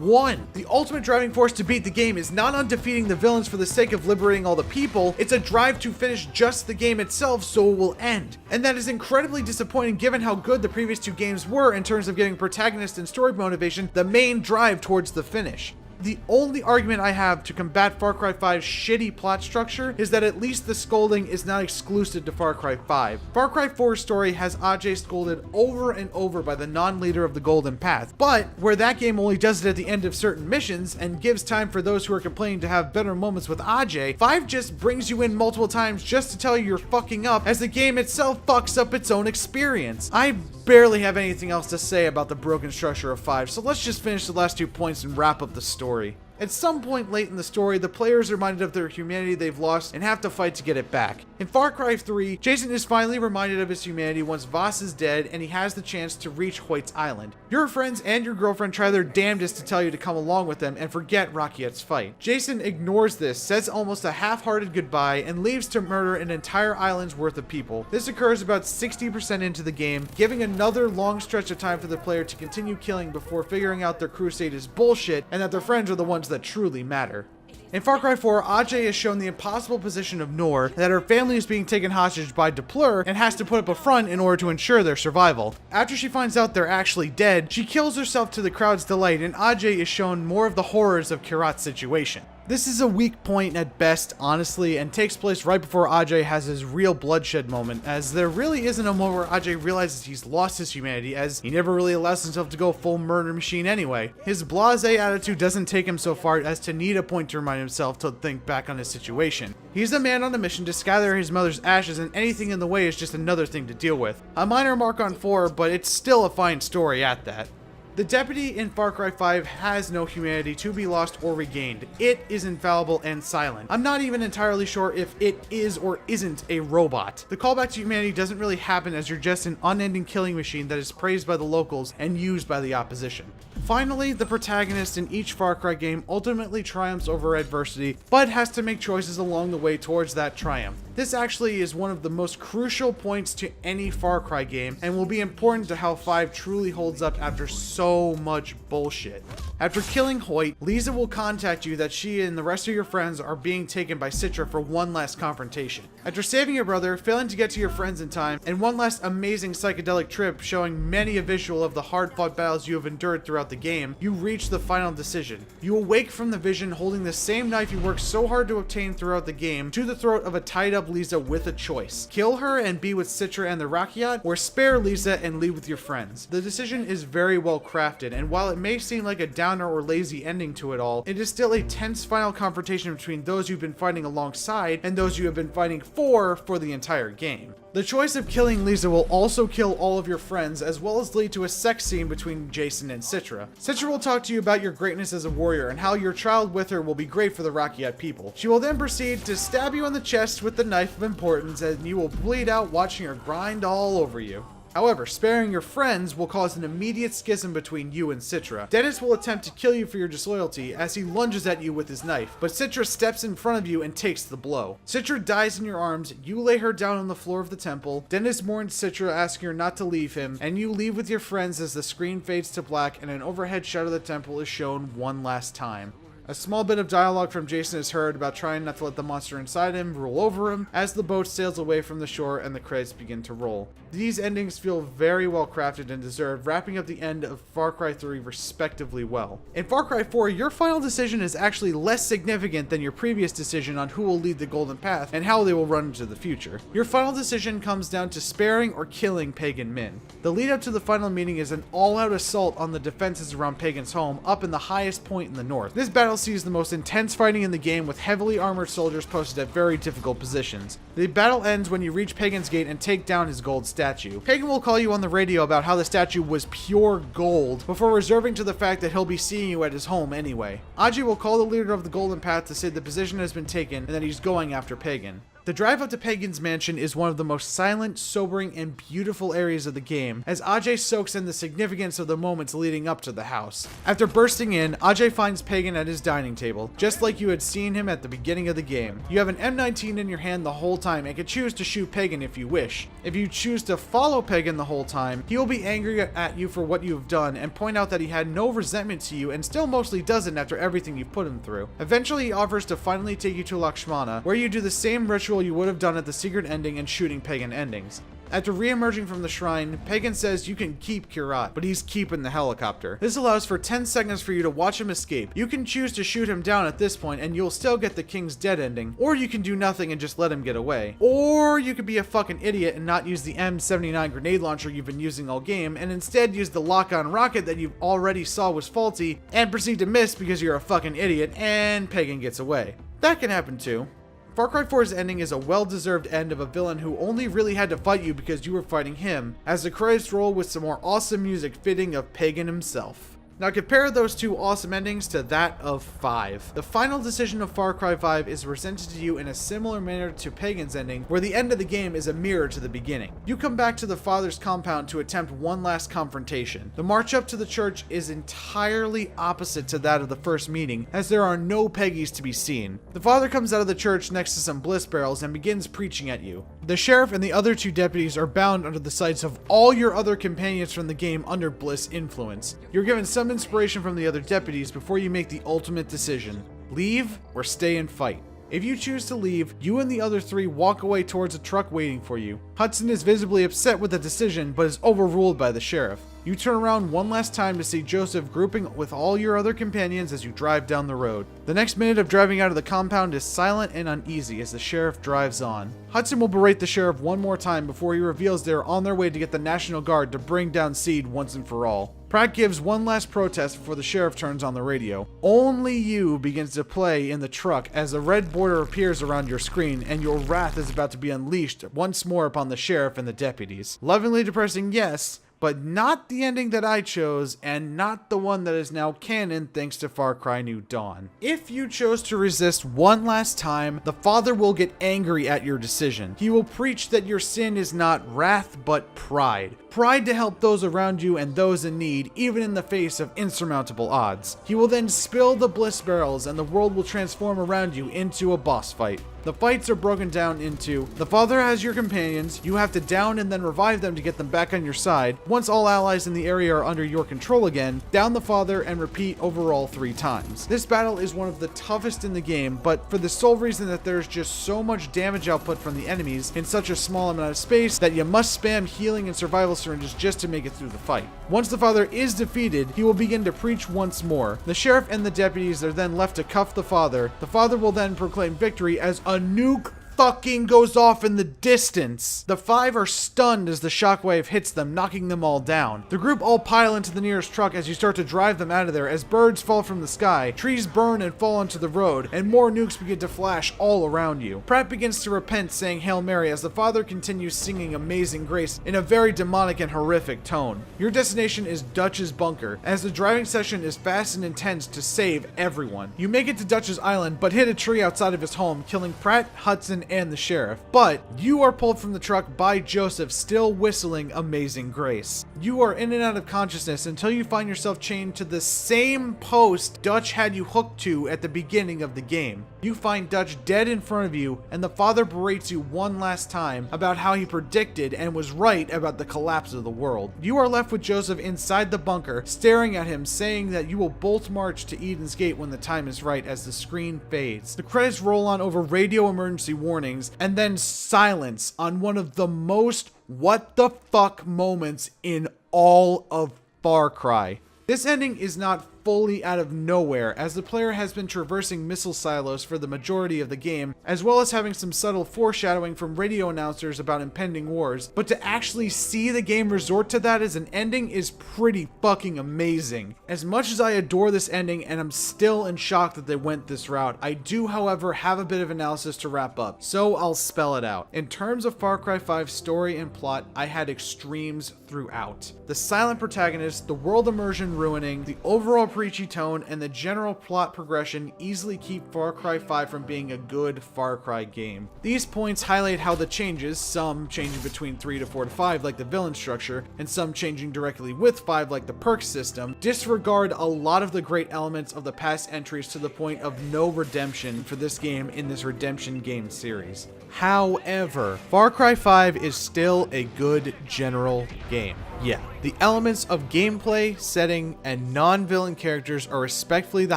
1. The ultimate driving force to beat the game is not on defeating the villains for the sake of liberating all the people, it's a drive to finish just the game itself so it will end. And that is incredibly disappointing given how good the previous two games were in terms of giving protagonist and story motivation the main drive towards the finish. The only argument I have to combat Far Cry 5's shitty plot structure is that at least the scolding is not exclusive to Far Cry 5. Far Cry 4's story has Ajay scolded over and over by the non-leader of the Golden Path, but where that game only does it at the end of certain missions and gives time for those who are complaining to have better moments with Ajay, 5 just brings you in multiple times just to tell you you're fucking up as the game itself fucks up its own experience. I barely have anything else to say about the broken structure of 5, so let's just finish the last 2 points and wrap up the story. At some point late in the story, the players are reminded of their humanity they've lost and have to fight to get it back. In Far Cry 3, Jason is finally reminded of his humanity once Voss is dead and he has the chance to reach Hoyt's Island. Your friends and your girlfriend try their damnedest to tell you to come along with them and forget Rakiet's fight. Jason ignores this, says almost a half-hearted goodbye, and leaves to murder an entire island's worth of people. This occurs about 60% into the game, giving another long stretch of time for the player to continue killing before figuring out their crusade is bullshit and that their friends are the ones that truly matter. In Far Cry 4, Ajay is shown the impossible position of Noor, that her family is being taken hostage by Duplur and has to put up a front in order to ensure their survival. After she finds out they're actually dead, she kills herself to the crowd's delight, and Ajay is shown more of the horrors of Kirat's situation. This is a weak point at best, honestly, and takes place right before Ajay has his real bloodshed moment, as there really isn't a moment where Ajay realizes he's lost his humanity, as he never really allows himself to go full murder machine anyway. His blasé attitude doesn't take him so far as to need a point to remind himself to think back on his situation. He's a man on a mission to scatter his mother's ashes, and anything in the way is just another thing to deal with. A minor mark on 4, but it's still a fine story at that. The deputy in Far Cry 5 has no humanity to be lost or regained. It is infallible and silent. I'm not even entirely sure if it is or isn't a robot. The callback to humanity doesn't really happen as you're just an unending killing machine that is praised by the locals and used by the opposition. Finally, the protagonist in each Far Cry game ultimately triumphs over adversity, but has to make choices along the way towards that triumph. This actually is one of the most crucial points to any Far Cry game, and will be important to how 5 truly holds up after so much bullshit. After killing Hoyt, Lisa will contact you that she and the rest of your friends are being taken by Citra for one last confrontation. After saving your brother, failing to get to your friends in time, and one last amazing psychedelic trip showing many a visual of the hard-fought battles you have endured throughout the game, you reach the final decision. You awake from the vision holding the same knife you worked so hard to obtain throughout the game to the throat of a tied-up Lisa with a choice. Kill her and be with Citra and the Rakyat, or spare Lisa and leave with your friends. The decision is very well crafted, and while it may seem like a downer or lazy ending to it all, it is still a tense final confrontation between those you've been fighting alongside and those you have been fighting for the entire game. The choice of killing Lisa will also kill all of your friends, as well as lead to a sex scene between Jason and Citra. Citra will talk to you about your greatness as a warrior and how your child with her will be great for the Rakyat people. She will then proceed to stab you in the chest with the knife of importance, and you will bleed out watching her grind all over you. However, sparing your friends will cause an immediate schism between you and Citra. Dennis will attempt to kill you for your disloyalty as he lunges at you with his knife, but Citra steps in front of you and takes the blow. Citra dies in your arms, you lay her down on the floor of the temple, Dennis mourns Citra, asking her not to leave him, and you leave with your friends as the screen fades to black and an overhead shot of the temple is shown one last time. A small bit of dialogue from Jason is heard about trying not to let the monster inside him rule over him as the boat sails away from the shore and the credits begin to roll. These endings feel very well crafted and deserved, wrapping up the end of Far Cry 3 respectively well. In Far Cry 4, your final decision is actually less significant than your previous decision on who will lead the Golden Path and how they will run into the future. Your final decision comes down to sparing or killing Pagan Min. The lead up to the final meeting is an all-out assault on the defenses around Pagan's home up in the highest point in the north. This battle sees the most intense fighting in the game with heavily armored soldiers posted at very difficult positions. The battle ends when you reach Pagan's gate and take down his gold statue. Pagan will call you on the radio about how the statue was pure gold before reserving to the fact that he'll be seeing you at his home anyway. Ajay will call the leader of the Golden Path to say the position has been taken and that he's going after Pagan. The drive up to Pagan's mansion is one of the most silent, sobering, and beautiful areas of the game, as Ajay soaks in the significance of the moments leading up to the house. After bursting in, Ajay finds Pagan at his dining table, just like you had seen him at the beginning of the game. You have an M19 in your hand the whole time and can choose to shoot Pagan if you wish. If you choose to follow Pagan the whole time, he will be angry at you for what you have done and point out that he had no resentment to you and still mostly doesn't after everything you've put him through. Eventually, he offers to finally take you to Lakshmana, where you do the same ritual you would have done at the secret ending and shooting Pagan endings. After re-emerging from the shrine, Pagan says you can keep Kirat, but he's keeping the helicopter. This allows for 10 seconds for you to watch him escape. You can choose to shoot him down at this point and you'll still get the King's Dead ending, or you can do nothing and just let him get away. Or you could be a fucking idiot and not use the M79 grenade launcher you've been using all game and instead use the lock-on rocket that you already saw was faulty and proceed to miss because you're a fucking idiot and Pagan gets away. That can happen too. Far Cry 4's ending is a well-deserved end of a villain who only really had to fight you because you were fighting him, as the credits roll with some more awesome music fitting of Pagan himself. Now compare those two awesome endings to that of 5. The final decision of Far Cry 5 is presented to you in a similar manner to Pagan's ending, where the end of the game is a mirror to the beginning. You come back to the father's compound to attempt one last confrontation. The march up to the church is entirely opposite to that of the first meeting, as there are no Peggies to be seen. The father comes out of the church next to some Bliss barrels and begins preaching at you. The sheriff and the other 2 deputies are bound under the sights of all your other companions from the game under Bliss influence. You're given some inspiration from the other deputies before you make the ultimate decision: leave or stay and fight. If you choose to leave, you and the other 3 walk away towards a truck waiting for you. Hudson is visibly upset with the decision, but is overruled by the sheriff. You turn around one last time to see Joseph grouping with all your other companions as you drive down the road. The next minute of driving out of the compound is silent and uneasy as the sheriff drives on. Hudson will berate the sheriff one more time before he reveals they are on their way to get the National Guard to bring down Seed once and for all. Pratt gives one last protest before the sheriff turns on the radio. Only You begins to play in the truck as the red border appears around your screen and your wrath is about to be unleashed once more upon the sheriff and the deputies. Lovingly depressing, yes, but not the ending that I chose, and not the one that is now canon thanks to Far Cry New Dawn. If you chose to resist one last time, the Father will get angry at your decision. He will preach that your sin is not wrath, but pride. Pride to help those around you and those in need, even in the face of insurmountable odds. He will then spill the Bliss barrels and the world will transform around you into a boss fight. The fights are broken down into: the Father has your companions, you have to down and then revive them to get them back on your side. Once all allies in the area are under your control again, down the Father and repeat overall 3 times. This battle is one of the toughest in the game, but for the sole reason that there's just so much damage output from the enemies in such a small amount of space that you must spam healing and survival syringes just to make it through the fight. Once the Father is defeated, he will begin to preach once more. The sheriff and the deputies are then left to cuff the Father. The Father will then proclaim victory as a nuke fucking goes off in the distance. The 5 are stunned as the shockwave hits them, knocking them all down. The group all pile into the nearest truck as you start to drive them out of there as birds fall from the sky, trees burn and fall onto the road, and more nukes begin to flash all around you. Pratt begins to repent, saying Hail Mary, as the Father continues singing Amazing Grace in a very demonic and horrific tone. Your destination is Dutch's bunker, as the driving session is fast and intense to save everyone. You make it to Dutch's island, but hit a tree outside of his home, killing Pratt, Hudson, and the sheriff. But you are pulled from the truck by Joseph, still whistling Amazing Grace. You are in and out of consciousness until you find yourself chained to the same post Dutch had you hooked to at the beginning of the game. You find Dutch dead in front of you, and the Father berates you one last time about how he predicted and was right about the collapse of the world. You are left with Joseph inside the bunker, staring at him, saying that you will bolt march to Eden's Gate when the time is right as the screen fades. The credits roll on over radio emergency warnings, and then silence on one of the most what the fuck moments in all of Far Cry. This ending is not fully out of nowhere, as the player has been traversing missile silos for the majority of the game, as well as having some subtle foreshadowing from radio announcers about impending wars, but to actually see the game resort to that as an ending is pretty fucking amazing. As much as I adore this ending and I'm still in shock that they went this route, I do however have a bit of analysis to wrap up, so I'll spell it out. In terms of Far Cry 5's story and plot, I had extremes throughout. The silent protagonist, the world immersion ruining, the overall preachy tone and the general plot progression easily keep Far Cry 5 from being a good Far Cry game. These points highlight how the changes, some changing between 3 to 4 to 5 like the villain structure, and some changing directly with 5 like the perk system, disregard a lot of the great elements of the past entries to the point of no redemption for this game in this redemption game series. However, Far Cry 5 is still a good general game. Yeah, the elements of gameplay, setting, and non-villain characters are respectfully the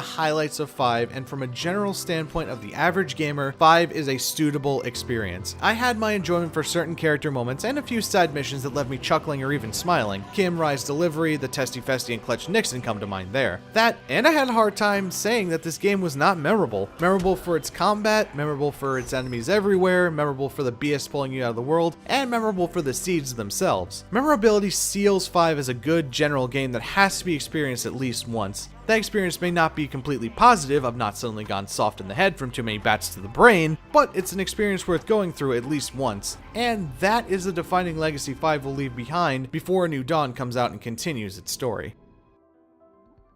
highlights of 5, and from a general standpoint of the average gamer, 5 is a suitable experience. I had my enjoyment for certain character moments and a few side missions that left me chuckling or even smiling. Kim, Rye's delivery, the Testy Festy, and Clutch Nixon come to mind there. That, and I had a hard time saying that this game was not memorable. Memorable for its combat, memorable for its enemies everywhere, memorable for the BS pulling you out of the world, and memorable for the seeds themselves. Memorability seals 5 as a good general game that has to be experienced at least once. That experience may not be completely positive, I've not suddenly gone soft in the head from too many bats to the brain, but it's an experience worth going through at least once. And that is the defining legacy 5 will leave behind before A New Dawn comes out and continues its story.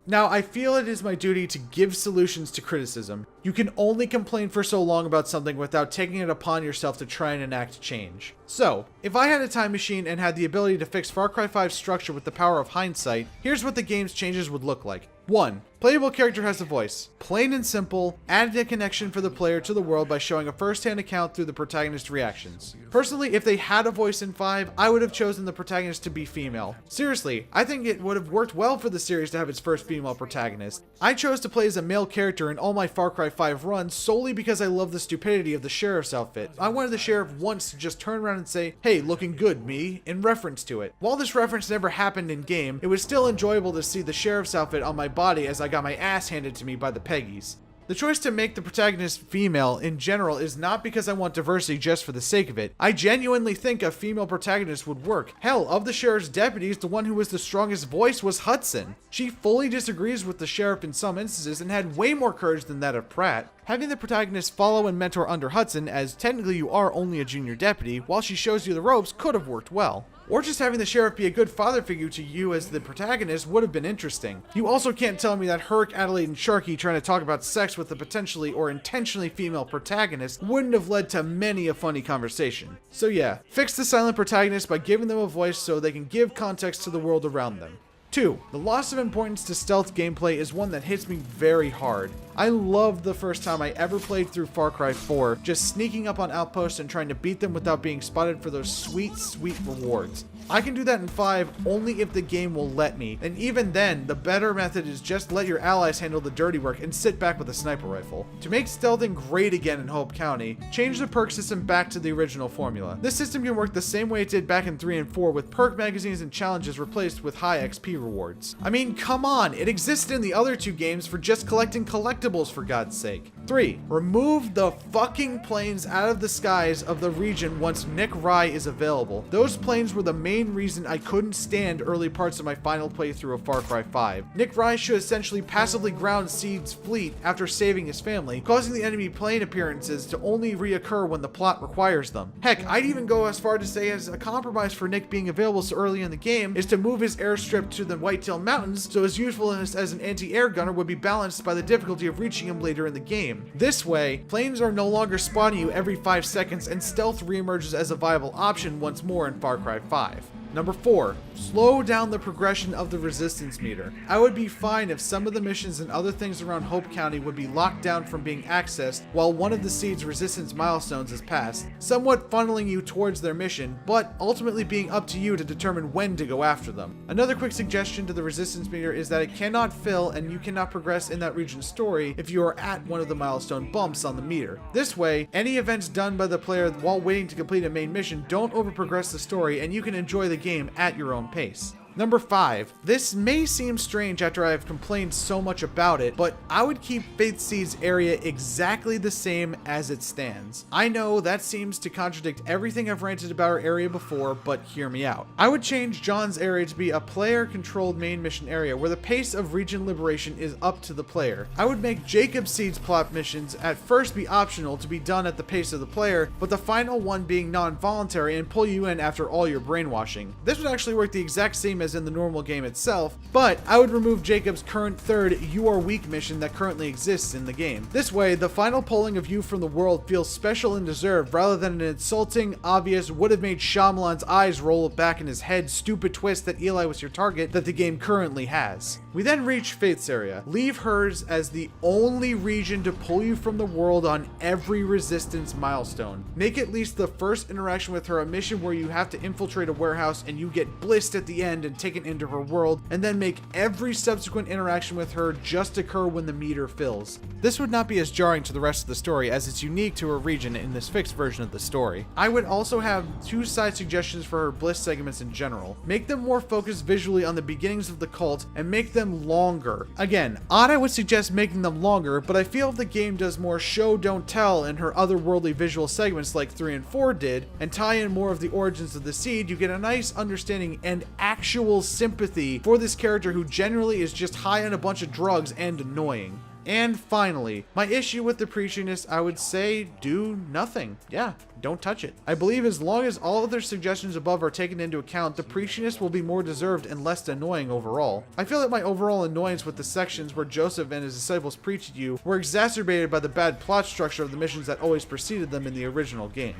Now, I feel it is my duty to give solutions to criticism. You can only complain for so long about something without taking it upon yourself to try and enact change. So, if I had a time machine and had the ability to fix Far Cry 5's structure with the power of hindsight, here's what the game's changes would look like. 1. Playable character has a voice. Plain and simple, added a connection for the player to the world by showing a first-hand account through the protagonist's reactions. Personally, if they had a voice in 5, I would have chosen the protagonist to be female. Seriously, I think it would have worked well for the series to have its first female protagonist. I chose to play as a male character in all my Far Cry 5 runs solely because I love the stupidity of the sheriff's outfit. I wanted the sheriff once to just turn around and say, "Hey, looking good, me," in reference to it. While this reference never happened in game, it was still enjoyable to see the sheriff's outfit on my body as I got my ass handed to me by the Peggies. The choice to make the protagonist female in general is not because I want diversity just for the sake of it. I genuinely think a female protagonist would work. Hell, of the sheriff's deputies, the one who was the strongest voice was Hudson. She fully disagrees with the sheriff in some instances and had way more courage than that of Pratt. Having the protagonist follow and mentor under Hudson, as technically you are only a junior deputy, while she shows you the ropes, could have worked well. Or just having the sheriff be a good father figure to you as the protagonist would have been interesting. You also can't tell me that Herc, Adelaide, and Sharky trying to talk about sex with the potentially or intentionally female protagonist wouldn't have led to many a funny conversation. So yeah, fix the silent protagonist by giving them a voice so they can give context to the world around them. 2. The loss of importance to stealth gameplay is one that hits me very hard. I loved the first time I ever played through Far Cry 4, just sneaking up on outposts and trying to beat them without being spotted for those sweet, sweet rewards. I can do that in 5 only if the game will let me, and even then, the better method is just let your allies handle the dirty work and sit back with a sniper rifle. To make stealthing great again in Hope County, change the perk system back to the original formula. This system can work the same way it did back in 3 and 4 with perk magazines and challenges replaced with high XP rewards. I mean, come on, it existed in the other 2 games for just collecting collectibles for God's sake. 3. Remove the fucking planes out of the skies of the region once Nick Rye is available. Those planes were the main reason I couldn't stand early parts of my final playthrough of Far Cry 5. Nick Rye should essentially passively ground Seed's fleet after saving his family, causing the enemy plane appearances to only reoccur when the plot requires them. Heck, I'd even go as far to say as a compromise for Nick being available so early in the game is to move his airstrip to the Whitetail Mountains so his usefulness as an anti-air gunner would be balanced by the difficulty of reaching him later in the game. This way, planes are no longer spawning you every 5 seconds and stealth reemerges as a viable option once more in Far Cry 5. Number 4, slow down the progression of the resistance meter. I would be fine if some of the missions and other things around Hope County would be locked down from being accessed while one of the Seed's resistance milestones is passed, somewhat funneling you towards their mission, but ultimately being up to you to determine when to go after them. Another quick suggestion to the resistance meter is that it cannot fill and you cannot progress in that region's story if you are at one of the milestone bumps on the meter. This way, any events done by the player while waiting to complete a main mission don't over-progress the story and you can enjoy the game at your own pace. Number 5. This may seem strange after I have complained so much about it, but I would keep Faith Seed's area exactly the same as it stands. I know that seems to contradict everything I've ranted about our area before, but hear me out. I would change John's area to be a player-controlled main mission area where the pace of region liberation is up to the player. I would make Jacob Seed's plot missions at first be optional to be done at the pace of the player, but the final one being non-voluntary and pull you in after all your brainwashing. This would actually work the exact same as in the normal game itself, but I would remove Jacob's current third "You Are Weak" mission that currently exists in the game. This way, the final pulling of you from the world feels special and deserved rather than an insulting, obvious, would have made Shyamalan's eyes roll back in his head stupid twist that Eli was your target that the game currently has. We then reach Faith's area. Leave hers as the only region to pull you from the world on every resistance milestone. Make at least the first interaction with her a mission where you have to infiltrate a warehouse and you get blissed at the end and taken into her world, and then make every subsequent interaction with her just occur when the meter fills. This would not be as jarring to the rest of the story as it's unique to her region in this fixed version of the story. I would also have 2 side suggestions for her Bliss segments in general. Make them more focused visually on the beginnings of the cult and make them longer. Again, I would suggest making them longer, but I feel if the game does more show don't tell in her otherworldly visual segments like 3 and 4 did, and tie in more of the origins of the seed, you get a nice understanding and actual sympathy for this character who generally is just high on a bunch of drugs and annoying. And finally, my issue with the preachiness, I would say do nothing. Yeah, don't touch it. I believe as long as all other suggestions above are taken into account, the preachiness will be more deserved and less annoying overall. I feel that my overall annoyance with the sections where Joseph and his disciples preach at you were exacerbated by the bad plot structure of the missions that always preceded them in the original game.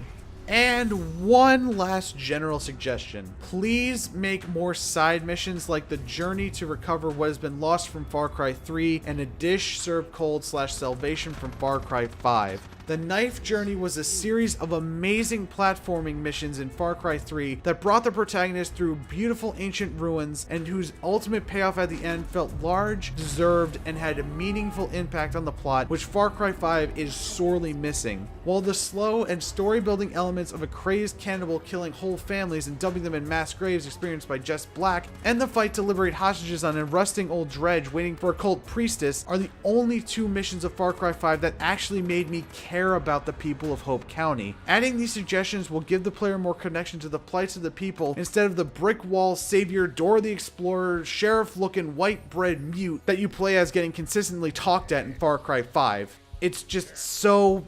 And one last general suggestion. Please make more side missions like the journey to recover what has been lost from Far Cry 3 and a dish served cold / salvation from Far Cry 5. The Knife Journey was a series of amazing platforming missions in Far Cry 3 that brought the protagonist through beautiful ancient ruins and whose ultimate payoff at the end felt large, deserved, and had a meaningful impact on the plot, which Far Cry 5 is sorely missing. While the slow and story-building elements of a crazed cannibal killing whole families and dumping them in mass graves experienced by Jess Black, and the fight to liberate hostages on a rusting old dredge waiting for a cult priestess are the only 2 missions of Far Cry 5 that actually made me care about the people of Hope County. Adding these suggestions will give the player more connection to the plights of the people instead of the brick wall savior Dora the Explorer sheriff looking white bread mute that you play as getting consistently talked at in Far Cry 5. It's just so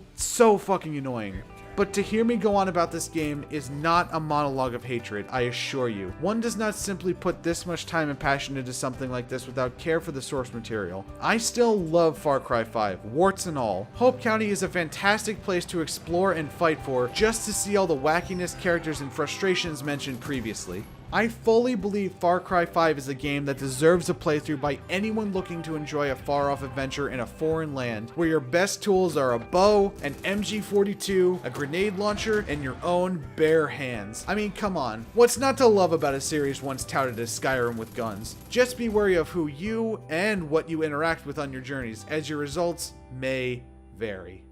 fucking annoying. But to hear me go on about this game is not a monologue of hatred, I assure you. One does not simply put this much time and passion into something like this without care for the source material. I still love Far Cry 5, warts and all. Hope County is a fantastic place to explore and fight for, just to see all the wackiness, characters, and frustrations mentioned previously. I fully believe Far Cry 5 is a game that deserves a playthrough by anyone looking to enjoy a far-off adventure in a foreign land, where your best tools are a bow, an MG42, a grenade launcher, and your own bare hands. I mean, come on. What's not to love about a series once touted as Skyrim with guns? Just be wary of who you and what you interact with on your journeys, as your results may vary.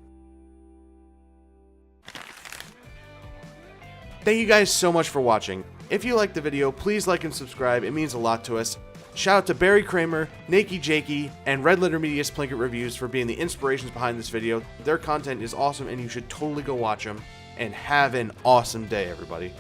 Thank you guys so much for watching. If you liked the video, please like and subscribe. It means a lot to us. Shout out to Barry Kramer, Nakey Jakey, and Red Letter Media's Plinkett Reviews for being the inspirations behind this video. Their content is awesome and you should totally go watch them. And have an awesome day, everybody.